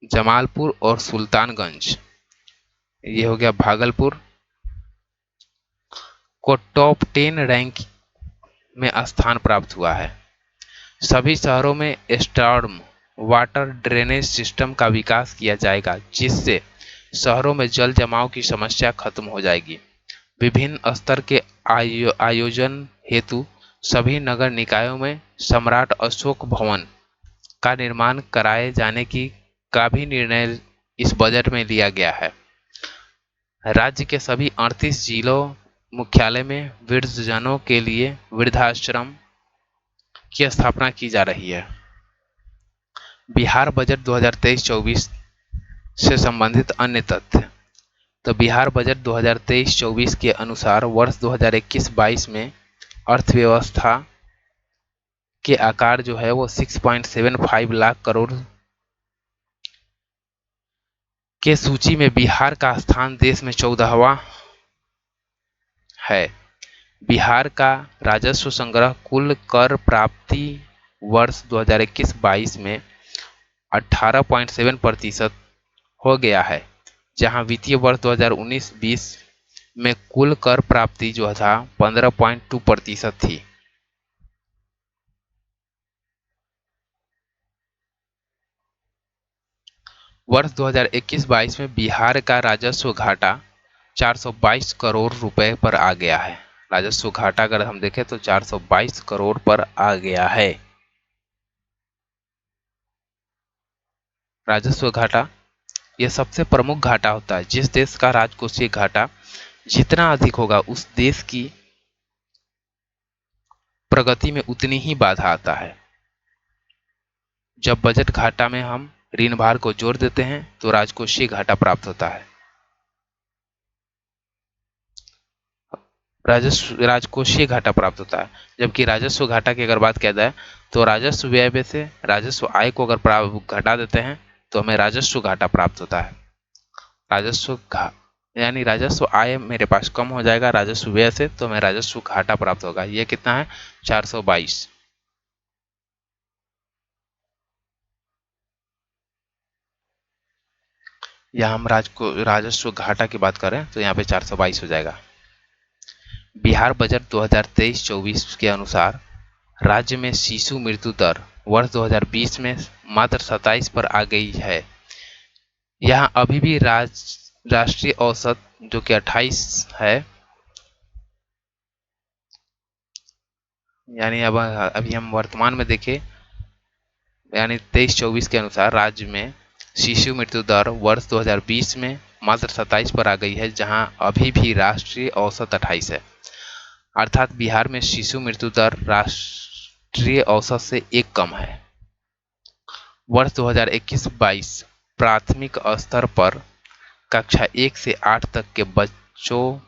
जमालपुर और सुल्तानगंज, ये हो गया भागलपुर, को टॉप 10 रैंक में स्थान प्राप्त हुआ है। सभी शहरों में स्टॉर्म वाटर ड्रेनेज सिस्टम का विकास किया जाएगा, जिससे शहरों में जल जमाव की समस्या खत्म हो जाएगी। विभिन्न स्तर के आयोजन हेतु सभी नगर निकायों में सम्राट अशोक भवन का निर्माण कराए जाने का भी निर्णय इस बजट में लिया गया है। राज्य के सभी 38 जिलों मुख्यालय में वृद्धजनों के लिए वृद्धाश्रम की स्थापना की जा रही है। बिहार बजट 2023-24 से संबंधित अन्य तथ्य। तो बिहार बजट 2023-24 के अनुसार वर्ष 2021-22 में अर्थव्यवस्था के आकार जो है वो 6.75 लाख करोड़ के सूची में बिहार का स्थान देश में 14वां है। बिहार का राजस्व संग्रह कुल कर प्राप्ति वर्ष 2021-22 में 18.7% हो गया है, जहां वित्तीय वर्ष 2019-20 में कुल कर प्राप्ति जो था 15.2% थी। वर्ष 2021-22 में बिहार का राजस्व घाटा 422 करोड़ रुपए पर आ गया है। राजस्व घाटा अगर हम देखें तो 422 करोड़ पर आ गया है। राजस्व घाटा यह सबसे प्रमुख घाटा होता है। जिस देश का राजकोषीय घाटा जितना अधिक होगा उस देश की प्रगति में उतनी ही बाधा आता है। जब बजट घाटा में हम ऋण भार को जोड़ देते हैं तो राजकोषीय घाटा प्राप्त होता है। राजकोषीय घाटा प्राप्त होता है, जबकि राजस्व घाटा की अगर बात किया जाए तो राजस्व व्यय में से राजस्व आय को अगर घटा देते हैं तो हमें राजस्व घाटा प्राप्त होता है। यानी राजस्व आय मेरे पास कम हो जाएगा राजस्व व्यय से, तो हमें राजस्व घाटा प्राप्त होगा। ये कितना है? 422। यहाँ हम राजस्व घाटा की बात करें तो यहाँ पे 422 हो जाएगा। बिहार बजट 2023-24 के अनुसार राज्य में शिशु मृत्यु दर वर्ष 2020 में मात्र 27 पर आ गई है। यहाँ अभी भी राष्ट्रीय औसत जो कि 28 है, यानी अब अभी हम वर्तमान में देखें यानी 23-24 के अनुसार राज्य में शिशु मृत्यु दर वर्ष 2020 में मात्र 27 पर आ गई है, जहां अभी भी राष्ट्रीय औसत 28 है। अर्थात बिहार में शिशु मृत्यु दर राष्ट्रीय औसत से 1 कम है। वर्ष 2021-22 प्राथमिक स्तर पर कक्षा 1 से 8 तक के बच्चों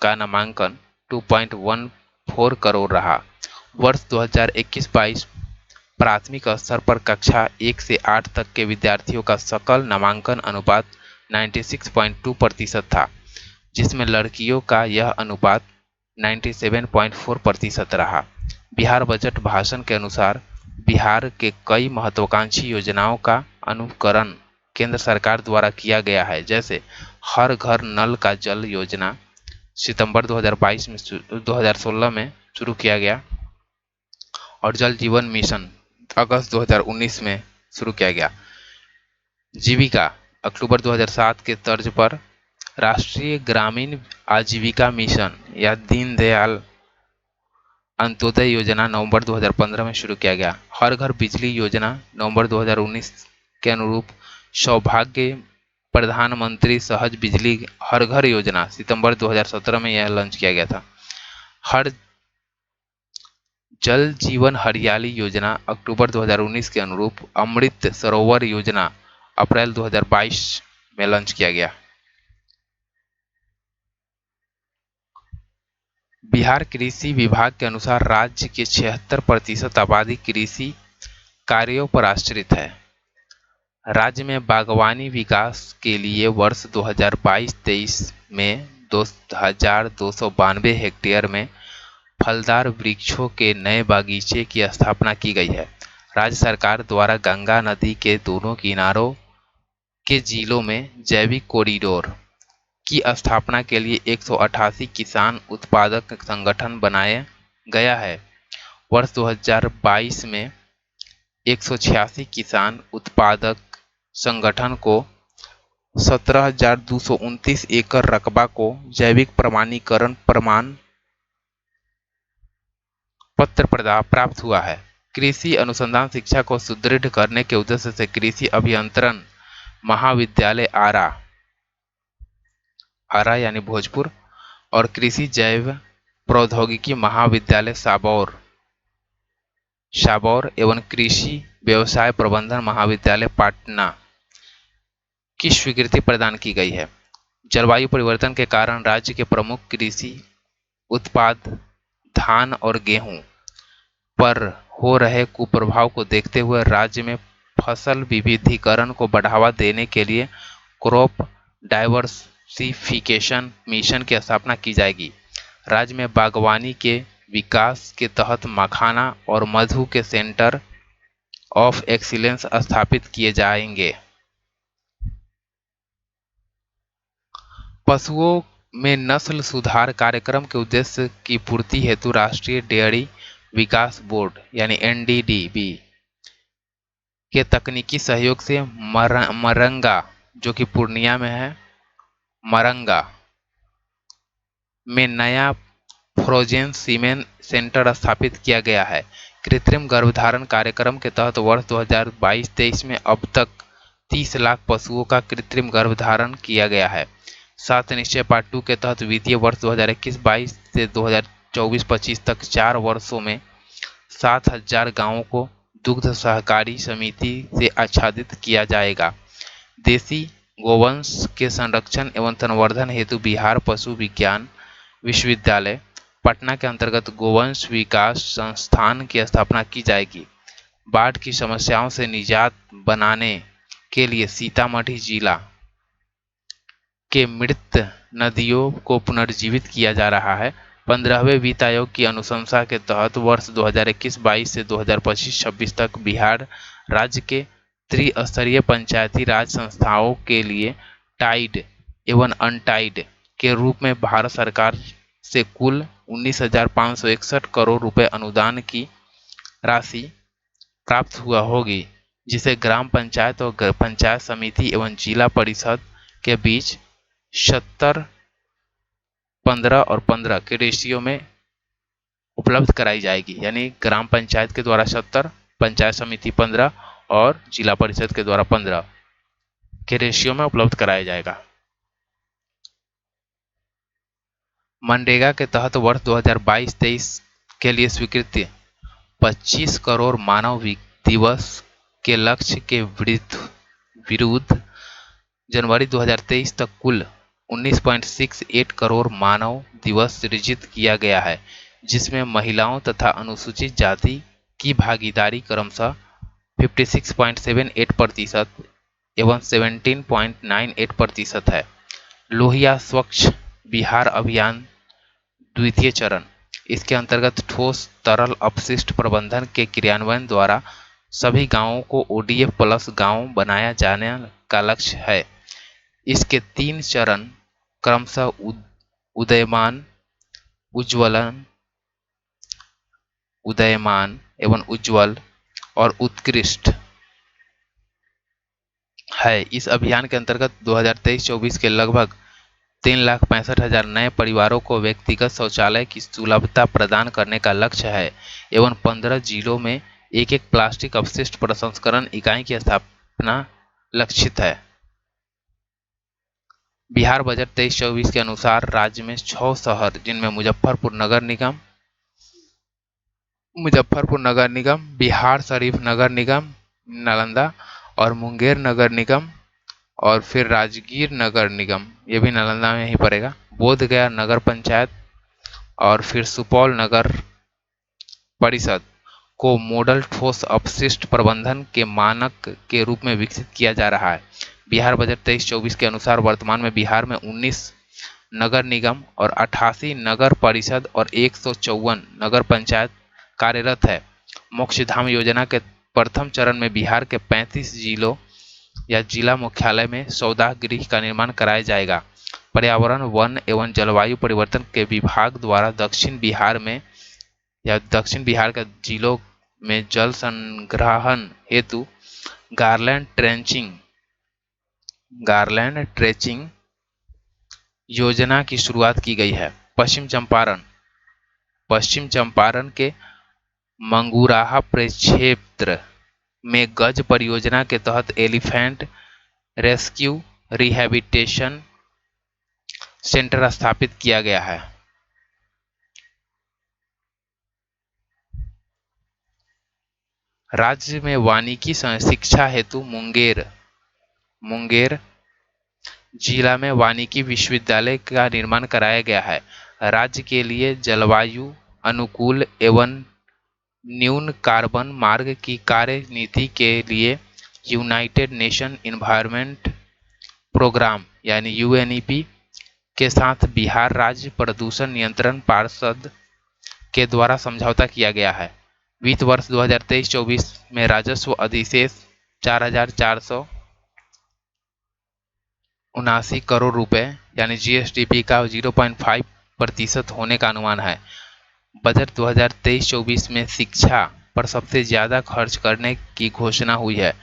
का नामांकन 2.14 करोड़ रहा। वर्ष 2021-22 प्राथमिक स्तर पर कक्षा 1 से 8 तक के विद्यार्थियों का सकल नामांकन अनुपात 96.2% था, जिसमें लड़कियों का यह अनुपात 97.4% रहा। बिहार बजट भाषण के अनुसार बिहार के कई महत्वाकांक्षी योजनाओं का अनुकरण केंद्र सरकार द्वारा किया गया है, जैसे हर घर नल का जल योजना सितंबर 2016 में शुरू किया गया और जल जीवन मिशन अगस्त 2019 में शुरू किया गया। जीविका अक्टूबर 2007 के तर्ज पर राष्ट्रीय ग्रामीण आजीविका मिशन या दीनदयाल अंत्योदय योजना नवंबर 2015 में शुरू किया गया। हर घर बिजली योजना नवंबर 2019 के अनुरूप सौभाग्य प्रधानमंत्री सहज बिजली हर घर योजना सितंबर 2017 में यह लॉन्च किया गया था। हर जल जीवन हरियाली योजना अक्टूबर 2019 के अनुरूप अमृत सरोवर योजना अप्रैल 2022 में लॉन्च किया गया। बिहार कृषि विभाग के अनुसार राज्य के 76% आबादी कृषि कार्यों पर आश्रित है। राज्य में बागवानी विकास के लिए वर्ष 2022-23 में 2292 हेक्टेयर में फलदार वृक्षों के नए बागीचे की स्थापना की गई है। राज्य सरकार द्वारा गंगा नदी के दोनों किनारों के जिलों में जैविक कॉरिडोर की स्थापना के लिए 188 किसान उत्पादक संगठन बनाया गया है। वर्ष 2022 में 186 किसान उत्पादक संगठन को 17,229 एकड़ रकबा को जैविक प्रमाणीकरण प्रमाण पत्र प्राप्त हुआ है। कृषि अनुसंधान शिक्षा को सुदृढ़ करने के उद्देश्य से कृषि अभियंत्रण महाविद्यालय आरा यानी भोजपुर और कृषि जैव प्रौद्योगिकी महाविद्यालय साबौर एवं कृषि व्यवसाय प्रबंधन महाविद्यालय पटना की स्वीकृति प्रदान की गई है। जलवायु परिवर्तन के कारण राज्य के प्रमुख कृषि उत्पाद धान और गेहूं पर हो रहे कुप्रभाव को देखते हुए राज्य में फसल विविधीकरण को बढ़ावा देने के लिए क्रॉप डाइवर्सिफिकेशन मिशन की स्थापना की जाएगी। राज्य में बागवानी के विकास के तहत मखाना और मधु के सेंटर ऑफ एक्सीलेंस स्थापित किए जाएंगे। पशुओं में नस्ल सुधार कार्यक्रम के उद्देश्य की पूर्ति हेतु राष्ट्रीय डेयरी विकास बोर्ड यानी एनडीडीबी के तकनीकी सहयोग से मरंगा जो कि पूर्णिया में है, मरंगा में नया फ्रोजेन सीमेन सेंटर स्थापित किया गया है। कृत्रिम गर्भधारण कार्यक्रम के तहत वर्ष 2022-23 में अब तक 30 लाख पशुओं का कृत्रिम गर्भधारण किया गया है। 7 निश्चय पार्ट 2 के तहत वित्तीय वर्ष 2021-22 से 2024-25 तक 4 वर्षों में 7,000 गांवों को दुग्ध सहकारी समिति से आच्छादित किया जाएगा। देसी गोवंश के संरक्षण एवं संवर्धन हेतु बिहार पशु विज्ञान विश्वविद्यालय पटना के अंतर्गत गोवंश विकास संस्थान की स्थापना की जाएगी। बाढ़ की समस्याओं से निजात बनाने के लिए सीतामढ़ी जिला के मृत नदियों को पुनर्जीवित किया जा रहा है। 15वें वित्त आयोग की अनुशंसा के तहत वर्ष 2021-22 से 2025-26 तक बिहार राज्य के त्रिस्तरीय पंचायती राज संस्थाओं के लिए टाइड एवं अनटाइड के रूप में भारत सरकार से कुल 19,561 करोड़ रुपए अनुदान की राशि प्राप्त हुआ होगी, जिसे ग्राम पंचायत और पंचायत समिति एवं जिला परिषद के बीच 70, 15 और 15 के रेशियो में उपलब्ध कराई जाएगी। यानी ग्राम पंचायत के द्वारा 70, पंचायत समिति 15 और जिला परिषद के द्वारा 15 के रेशियो में उपलब्ध कराया जाएगा। मनरेगा के तहत वर्ष 2022-23 के लिए स्वीकृति 25 करोड़ मानव दिवस के लक्ष्य के विरुद्ध जनवरी 2023 तक कुल 19.68 करोड़ मानव दिवस सृजित किया गया है, जिसमें महिलाओं तथा अनुसूचित जाति की भागीदारी क्रमशः 56.78% एवं 17.98% है। लोहिया स्वच्छ बिहार अभियान द्वितीय चरण इसके अंतर्गत ठोस तरल अपशिष्ट प्रबंधन के क्रियान्वयन द्वारा सभी गांवों को ODF प्लस गांव बनाया जाने का लक्ष्य है। इसके 3 चरण क्रमशः उदयमान, उज्ज्वलन, उदयमान एवं उज्ज्वल और उत्कृष्ट है। इस अभियान के अंतर्गत 2023-24 के लगभग 3,65,000 नए परिवारों को व्यक्तिगत शौचालय की सुलभता प्रदान करने का लक्ष्य है एवं 15 जिलों में एक प्लास्टिक अपशिष्ट प्रसंस्करण इकाई की स्थापना लक्षित है। बिहार बजट 23-24 के अनुसार राज्य में 6 शहर जिनमें मुजफ्फरपुर नगर निगम, बिहार शरीफ नगर निगम, नालंदा और मुंगेर नगर निगम और फिर राजगीर नगर निगम, ये भी नालंदा में ही पड़ेगा, बोधगया नगर पंचायत और फिर सुपौल नगर परिषद को मॉडल ठोस अपशिष्ट प्रबंधन के मानक के रूप में विकसित किया जा रहा है। बिहार बजट 23-24 के अनुसार वर्तमान में बिहार में 19 नगर निगम और 88 नगर परिषद और 154 नगर पंचायत कार्यरत है। मोक्षधाम योजना के प्रथम चरण में बिहार के 35 जिलों या जिला मुख्यालय में 14 गृह का निर्माण कराया जाएगा। पर्यावरण, वन एवं जलवायु परिवर्तन के विभाग द्वारा दक्षिण बिहार के जिलों में जल संग्रहण हेतु गारलैंड ट्रेंचिंग योजना की शुरुआत की गई है। पश्चिम चंपारण के मंगुराहा प्रक्षेत्र में गज परियोजना के तहत एलिफेंट रेस्क्यू रिहैबिलिटेशन सेंटर स्थापित किया गया है। राज्य में वानिकी शिक्षा हेतु मुंगेर जिला में वानिकी विश्वविद्यालय का निर्माण कराया गया है। राज्य के लिए जलवायु अनुकूल एवं न्यून कार्बन मार्ग की कार्य नीति के लिए यूनाइटेड नेशन एनवायरनमेंट प्रोग्राम यानी UNEP के साथ बिहार राज्य प्रदूषण नियंत्रण पार्षद के द्वारा समझौता किया गया है। वित्त वर्ष 2023-24 में राजस्व अधिशेष 4,479 करोड़ रुपए यानी GSDP का 0.5% होने का अनुमान है। बजट 2023-24 में शिक्षा पर सबसे ज्यादा खर्च करने की घोषणा हुई है।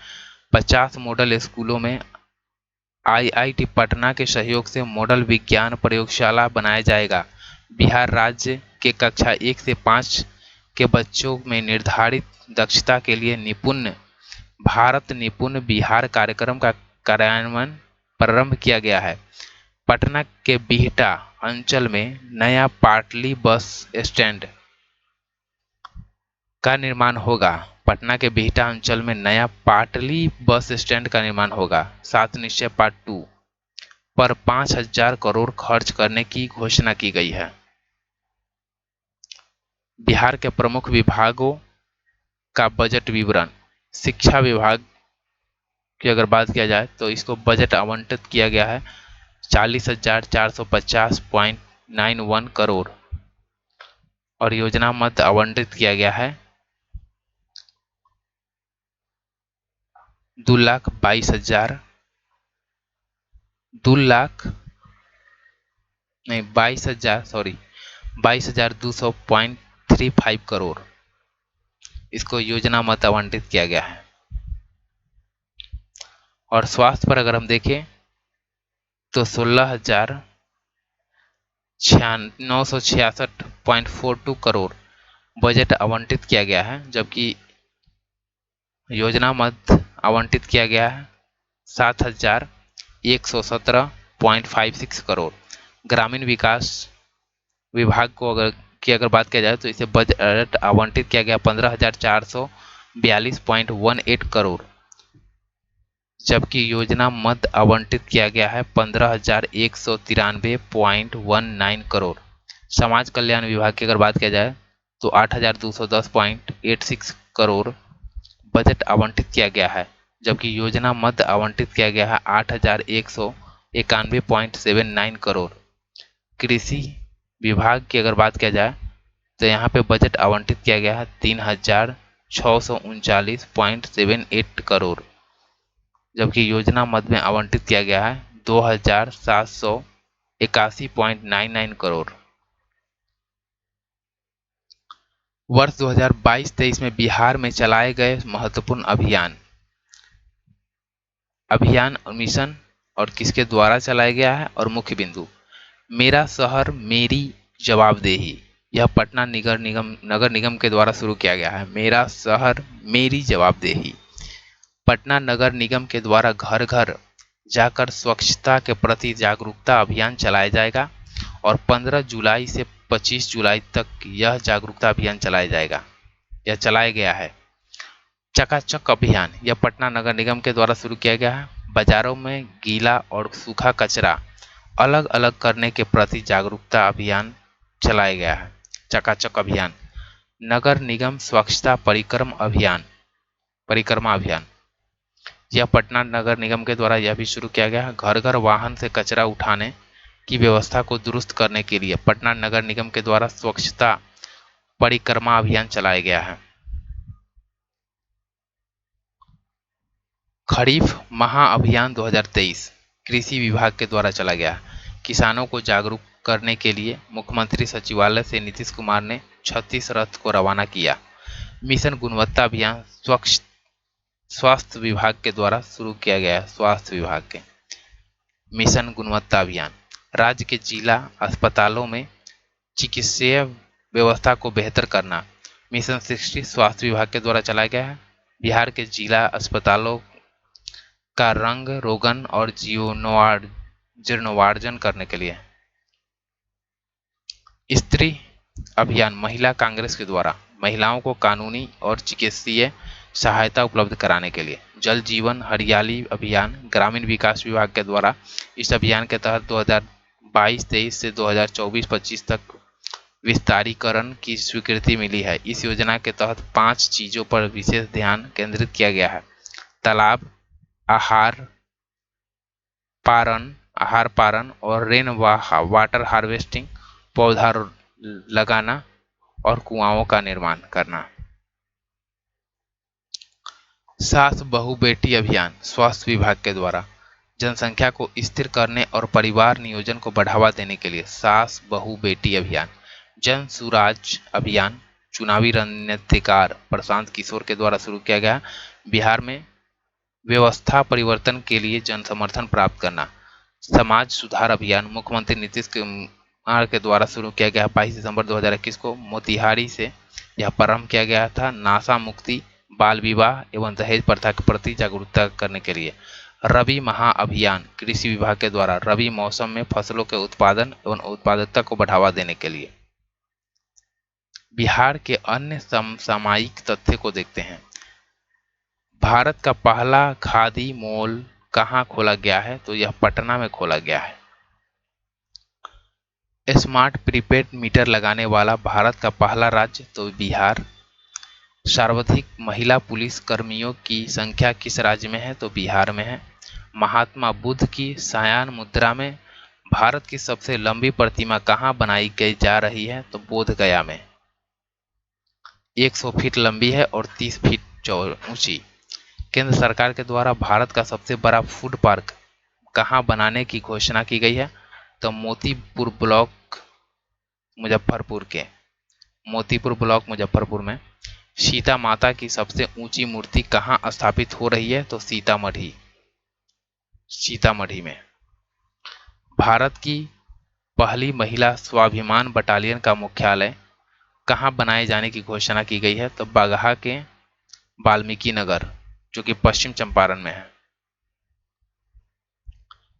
50 मॉडल स्कूलों में IIT पटना के सहयोग से मॉडल विज्ञान प्रयोगशाला बनाया जाएगा। बिहार राज्य के कक्षा 1 से 5 के बच्चों में निर्धारित दक्षता के लिए भारत निपुण बिहार कार्यक्रम का कार्यान्वयन प्रारंभ किया गया है। पटना के बिहटा अंचल में नया पाटली बस स्टैंड का निर्माण होगा। पटना के बिहटा अंचल में नया पाटली बस स्टैंड का निर्माण होगा। 7 निश्चय पार्ट 2 पर 5,000 करोड़ खर्च करने की घोषणा की गई है। बिहार के प्रमुख विभागों का बजट विवरण। शिक्षा विभाग की अगर बात किया जाए तो इसको बजट आवंटित किया गया है 40,450.91 करोड़ और योजना मद आवंटित किया गया है 22,200.35 करोड़ इसको योजना मत आवंटित किया गया है। और स्वास्थ्य पर अगर हम देखें तो 16,966.42 करोड़ बजट आवंटित किया गया है, जबकि योजना मद आवंटित किया गया है 7,117.56 करोड़। ग्रामीण विकास विभाग को अगर बात किया जाए तो इसे बजट आवंटित किया गया 15,442.18 करोड़, जबकि योजना मद आवंटित किया गया है 15,193.19 करोड़। समाज कल्याण विभाग की अगर बात किया जाए तो 8,210.86 करोड़ बजट आवंटित किया गया है, जबकि योजना मद आवंटित किया गया है 8,191.79 करोड़। कृषि विभाग की अगर बात किया जाए तो यहाँ पे बजट आवंटित किया गया है 3,639.78 करोड़, जबकि योजना मद में आवंटित किया गया है 2,781.99 करोड़। वर्ष 2022-23 में बिहार में चलाए गए महत्वपूर्ण अभियान और मिशन और किसके द्वारा चलाया गया है और मुख्य बिंदु। मेरा शहर मेरी जवाबदेही, यह पटना नगर निगम के द्वारा शुरू किया गया है। मेरा शहर मेरी जवाबदेही पटना नगर निगम के द्वारा घर घर जाकर स्वच्छता के प्रति जागरूकता अभियान चलाया जाएगा और 15 जुलाई से 25 जुलाई तक यह जागरूकता अभियान चलाया जाएगा, यह चलाया गया है। चकाचक अभियान, यह पटना नगर निगम के द्वारा शुरू किया गया है। बाजारों में गीला और सूखा कचरा अलग अलग करने के प्रति जागरूकता अभियान चलाया गया है। चकाचक अभियान। नगर निगम स्वच्छता परिक्रमा अभियान, यह पटना नगर निगम के द्वारा यह भी शुरू किया गया है। घर घर वाहन से कचरा उठाने की व्यवस्था को दुरुस्त करने के लिए पटना नगर निगम के द्वारा स्वच्छता परिक्रमा अभियान चलाया गया है। खरीफ महाअभियान 2023 कृषि विभाग के द्वारा चला गया। किसानों को जागरूक करने के लिए मुख्यमंत्री सचिवालय से नीतीश कुमार ने 36 रथ को रवाना किया। मिशन गुणवत्ता अभियान स्वास्थ्य विभाग के द्वारा शुरू किया गया। स्वास्थ्य विभाग के मिशन गुणवत्ता अभियान राज्य के जिला अस्पतालों में चिकित्सीय व्यवस्था को बेहतर करना मिशन 60 स्वास्थ्य विभाग के द्वारा चलाया गया है। बिहार के जिला अस्पतालों का रंग रोगन और जीर्णोवार्जन करने के लिए। स्त्री अभियान महिला कांग्रेस के द्वारा महिलाओं को कानूनी और चिकित्सीय सहायता उपलब्ध कराने के लिए। जल जीवन हरियाली अभियान ग्रामीण विकास विभाग के द्वारा इस अभियान के तहत 2022-23 से 2024-25 तक विस्तारीकरण की स्वीकृति मिली है। इस योजना के तहत 5 चीजों पर विशेष ध्यान केंद्रित किया गया है। तालाब, आहार पारन और रेन वाटर हार्वेस्टिंग, पौधा लगाना और कुआंओं का निर्माण करना। सास बहू बेटी अभियान स्वास्थ्य विभाग के द्वारा जनसंख्या को स्थिर करने और परिवार नियोजन को बढ़ावा देने के लिए सास बहू बेटी अभियान। जन सुराज अभियान चुनावी रणनीतिकार प्रशांत किशोर के द्वारा शुरू किया गया। बिहार में व्यवस्था परिवर्तन के लिए जन समर्थन प्राप्त करना। समाज सुधार अभियान मुख्यमंत्री नीतीश कुमार के द्वारा शुरू किया गया। 22 दिसंबर 2021 को मोतिहारी से यह प्रारंभ किया गया था। नाशा मुक्ति, बाल विवाह एवं दहेज प्रथा के प्रति जागरूकता करने के लिए। रबी महाअभियान कृषि विभाग के द्वारा रबी मौसम में फसलों के उत्पादन एवं उत्पादकता को बढ़ावा देने के लिए। बिहार के अन्य समसामयिक तथ्य को देखते हैं। भारत का पहला खादी मॉल कहाँ खोला गया है? तो यह पटना में खोला गया है। स्मार्ट प्रीपेड मीटर लगाने वाला भारत का पहला राज्य तो बिहार। सर्वाधिक महिला पुलिस कर्मियों की संख्या किस राज्य में है? तो बिहार में है। महात्मा बुद्ध की सायान मुद्रा में भारत की सबसे लंबी प्रतिमा कहाँ बनाई गई जा रही है? तो बोध गया में। 100 फीट लंबी है और 30 फीट ऊंची। केंद्र सरकार के द्वारा भारत का सबसे बड़ा फूड पार्क कहाँ बनाने की घोषणा की गई है? तो मोतीपुर ब्लॉक मुजफ्फरपुर में। सीता माता की सबसे ऊंची मूर्ति कहाँ स्थापित हो रही है? तो सीतामढ़ी में। भारत की पहली महिला स्वाभिमान बटालियन का मुख्यालय कहाँ बनाए जाने की घोषणा की गई है? तो बगहा के वाल्मीकि नगर जो कि पश्चिम चंपारण में है।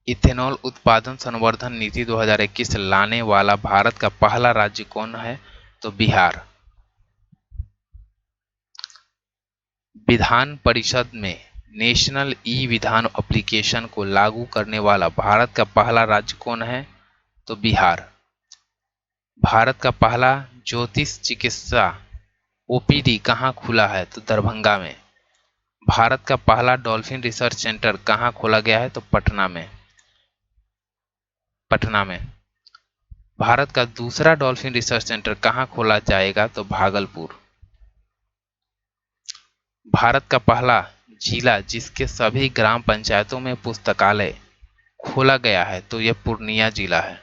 इथेनॉल उत्पादन संवर्धन नीति 2021 लाने वाला भारत का पहला राज्य कौन है? तो बिहार। विधान परिषद में नेशनल ई विधान एप्लीकेशन को लागू करने वाला भारत का पहला राज्य कौन है? तो बिहार। भारत का पहला ज्योतिष चिकित्सा ओपीडी कहाँ खुला है? तो दरभंगा में। भारत का पहला डॉल्फिन रिसर्च सेंटर कहाँ खोला गया है? तो पटना में। भारत का दूसरा डॉल्फिन रिसर्च सेंटर कहाँ खोला जाएगा? तो भागलपुर। भारत का पहला जिला जिसके सभी ग्राम पंचायतों में पुस्तकालय खोला गया है तो यह पूर्णिया जिला है।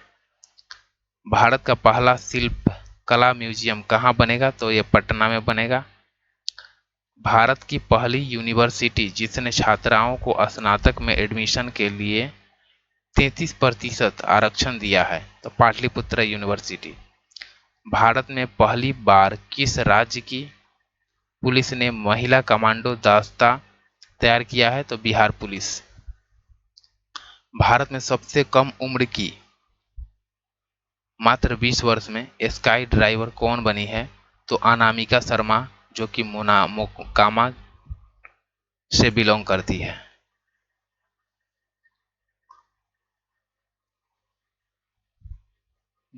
भारत का पहला शिल्प कला म्यूजियम कहाँ बनेगा? तो यह पटना में बनेगा। भारत की पहली यूनिवर्सिटी जिसने छात्राओं को स्नातक में एडमिशन के लिए 33% आरक्षण दिया है तो पाटलिपुत्र यूनिवर्सिटी। भारत में पहली बार किस राज्य की पुलिस ने महिला कमांडो दस्ता तैयार किया है? तो बिहार पुलिस। भारत में सबसे कम उम्र की मात्र 20 वर्ष में स्काई ड्राइवर कौन बनी है? तो अनामिका शर्मा, जो कि मोकामा से बिलोंग करती है।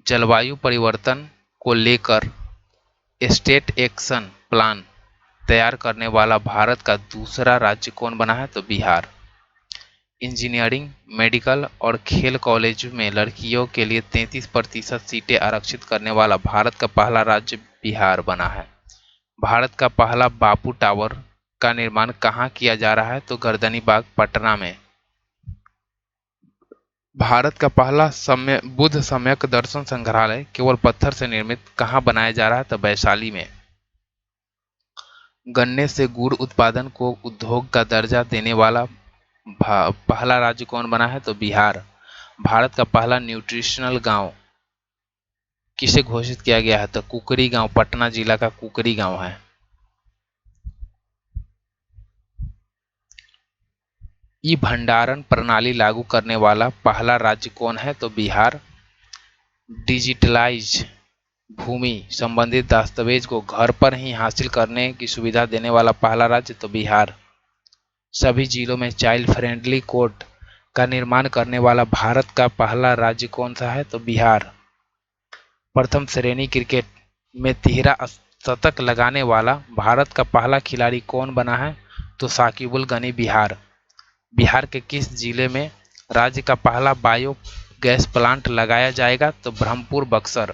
जलवायु परिवर्तन को लेकर स्टेट एक्शन प्लान तैयार करने वाला भारत का दूसरा राज्य कौन बना है? तो बिहार। इंजीनियरिंग, मेडिकल और खेल कॉलेज में लड़कियों के लिए 33% सीटें आरक्षित करने वाला भारत का पहला राज्य बिहार बना है। भारत का पहला बापू टावर का निर्माण कहाँ किया जा रहा है? तो गर्दनीबाग, पटना में। भारत का पहला बुद्ध सम्यक दर्शन संग्रहालय केवल पत्थर से निर्मित कहाँ बनाया जा रहा है? तो वैशाली में। गन्ने से गुड़ उत्पादन को उद्योग का दर्जा देने वाला पहला राज्य कौन बना है? तो बिहार। भारत का पहला न्यूट्रिशनल गांव किसे घोषित किया गया है? तो कुकरी गांव, पटना जिला का कुकरी गांव है। ई भंडारण प्रणाली लागू करने वाला पहला राज्य कौन है? तो बिहार। डिजिटलाइज भूमि संबंधित दस्तावेज को घर पर ही हासिल करने की सुविधा देने वाला पहला राज्य तो बिहार। सभी जिलों में चाइल्ड फ्रेंडली कोर्ट का निर्माण करने वाला भारत का पहला राज्य कौन सा है? तो बिहार। प्रथम श्रेणी क्रिकेट में 13 शतक लगाने वाला भारत का पहला खिलाड़ी कौन बना है? तो साकिबुल गनी, बिहार। बिहार के किस जिले में राज्य का पहला बायो गैस प्लांट लगाया जाएगा? तो ब्रह्मपुर, बक्सर।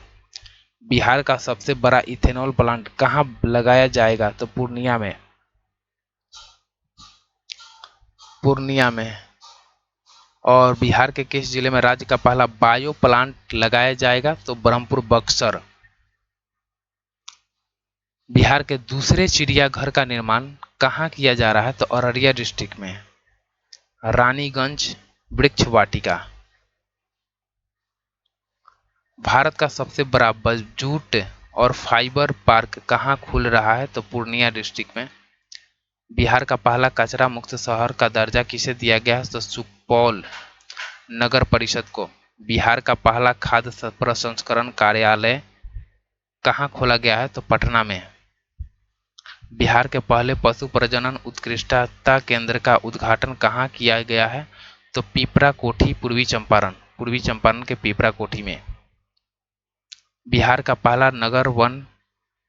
बिहार का सबसे बड़ा इथेनॉल प्लांट कहाँ लगाया जाएगा? तो पूर्णिया में। पूर्णिया में। और बिहार के किस जिले में राज्य का पहला बायो प्लांट लगाया जाएगा? तो ब्रह्मपुर, बक्सर। बिहार के दूसरे चिड़ियाघर का निर्माण कहाँ किया जा रहा है? तो अररिया डिस्ट्रिक्ट में। रानीगंज वृक्ष वाटिका। भारत का सबसे बड़ा जूट और फाइबर पार्क कहाँ खुल रहा है? तो पूर्णिया डिस्ट्रिक्ट में। बिहार का पहला कचरा मुक्त शहर का दर्जा किसे दिया गया है? तो सुपौल नगर परिषद को। बिहार का पहला खाद्य प्रसंस्करण कार्यालय कहाँ खोला गया है? तो पटना में। बिहार के पहले पशु प्रजनन उत्कृष्टता केंद्र का उद्घाटन कहाँ किया गया है? तो पिपरा कोठी, पूर्वी चंपारण के पिपरा कोठी में। बिहार का पहला नगर वन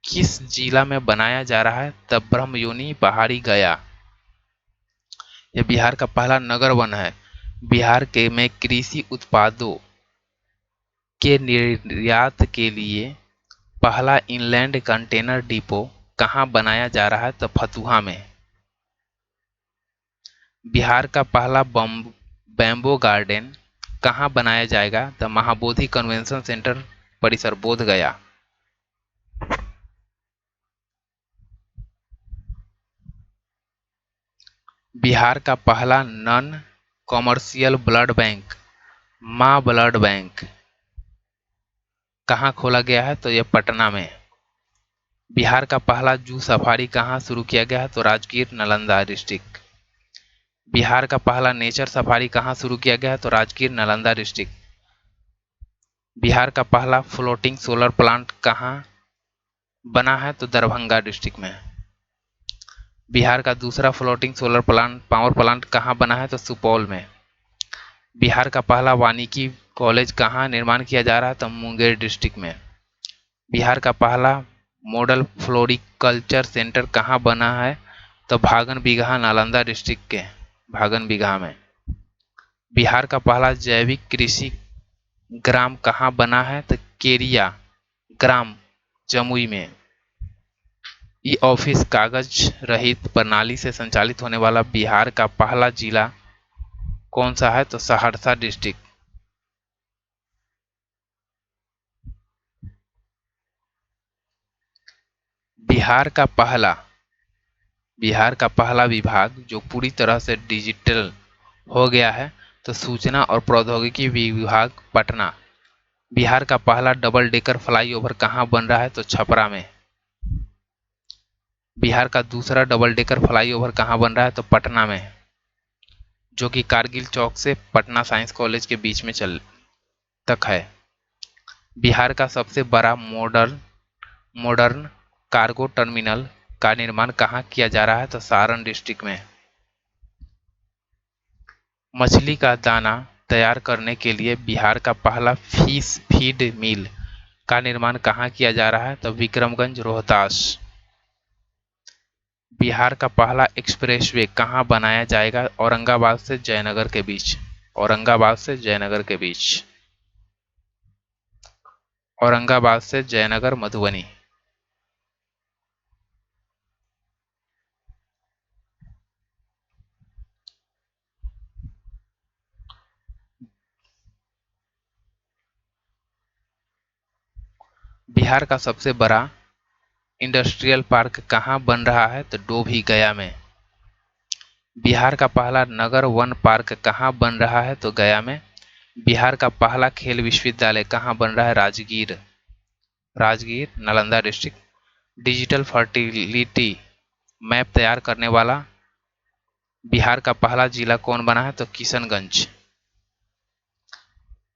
किस जिला में बनाया जा रहा है? तब ब्रह्मयोनी पहाड़ी, गया। यह बिहार का पहला नगर वन है। बिहार के में कृषि उत्पादों के निर्यात के लिए पहला इनलैंड कंटेनर डिपो कहाँ बनाया जा रहा है? तो फतुहा में। बिहार का पहला बैम्बो गार्डन कहाँ बनाया जाएगा? तो महाबोधि कन्वेंशन सेंटर परिसर, बोध गया। बिहार का पहला नॉन कॉमर्शियल ब्लड बैंक, मां ब्लड बैंक, कहाँ खोला गया है? तो यह पटना में। बिहार का पहला जू सफारी कहाँ शुरू किया गया है? तो राजगीर, नालंदा डिस्ट्रिक्ट। बिहार का पहला नेचर सफारी कहाँ शुरू किया गया है? तो राजगीर, नालंदा डिस्ट्रिक्ट। बिहार का पहला फ्लोटिंग सोलर प्लांट कहाँ बना है? तो दरभंगा डिस्ट्रिक्ट में। बिहार का दूसरा floating solar plant power plant कहाँ बना है? तो सुपौल में। बिहार का पहला वानिकी कॉलेज कहाँ निर्माण किया जा रहा है? तो मुंगेर डिस्ट्रिक्ट में। बिहार का पहला मॉडल फ्लोरिकल्चर सेंटर कहाँ बना है? तो भागन बिगहा, नालंदा डिस्ट्रिक्ट के भागन बिगहा में। बिहार का पहला जैविक कृषि ग्राम कहाँ बना है? तो केरिया ग्राम जमुई में। ई ऑफिस कागज रहित प्रणाली से संचालित होने वाला बिहार का पहला जिला कौन सा है? तो सहरसा डिस्ट्रिक्ट। बिहार का पहला बिहार का पहला विभाग जो पूरी तरह से डिजिटल हो गया है तो सूचना और प्रौद्योगिकी विभाग पटना। बिहार का पहला डबल डेकर फ्लाईओवर कहाँ बन रहा है? तो छपरा में। बिहार का दूसरा डबल डेकर फ्लाईओवर कहाँ बन रहा है? तो पटना में, जो कि कारगिल चौक से पटना साइंस कॉलेज के बीच में चल तक है। बिहार का सबसे बड़ा मॉडर्न कार्गो टर्मिनल का निर्माण कहाँ किया जा रहा है? तो सारण डिस्ट्रिक्ट में। मछली का दाना तैयार करने के लिए बिहार का पहला फिश फीड मिल का निर्माण कहाँ किया जा रहा है? तो विक्रमगंज रोहतास। बिहार का पहला एक्सप्रेसवे कहाँ बनाया जाएगा? औरंगाबाद से जयनगर के बीच। औरंगाबाद से जयनगर के बीच। औरंगाबाद से जयनगर मधुबनी। बिहार का सबसे बड़ा इंडस्ट्रियल पार्क कहाँ बन रहा है? तो डोभी गया में। बिहार का पहला नगर वन पार्क कहाँ बन रहा है? तो गया में। बिहार का पहला खेल विश्वविद्यालय कहाँ बन रहा है? Rajgir. Rajgir Nalanda district. Digital fertility map तैयार करने वाला बिहार का पहला जिला कौन बना है? तो Kishanganj.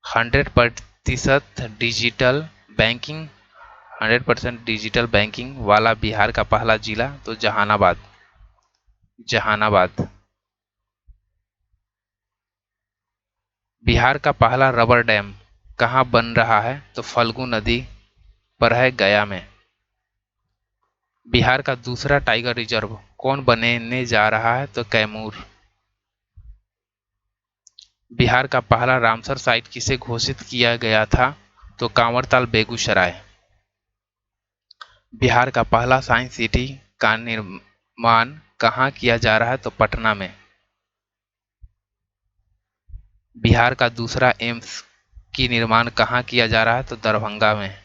100% digital banking 100% digital banking वाला बिहार का पहला जिला तो जहानाबाद। जहानाबाद। बिहार का पहला रबर डैम कहाँ बन रहा है? तो फल्गु नदी पर है, गया में। बिहार का दूसरा टाइगर रिजर्व कौन बनने जा रहा है? तो कैमूर। बिहार का पहला रामसर साइट किसे घोषित किया गया था? तो कांवरताल बेगूसराय। बिहार का पहला साइंस सिटी का निर्माण कहाँ किया जा रहा है? तो पटना में। बिहार का दूसरा एम्स की निर्माण कहाँ किया जा रहा है? तो दरभंगा में।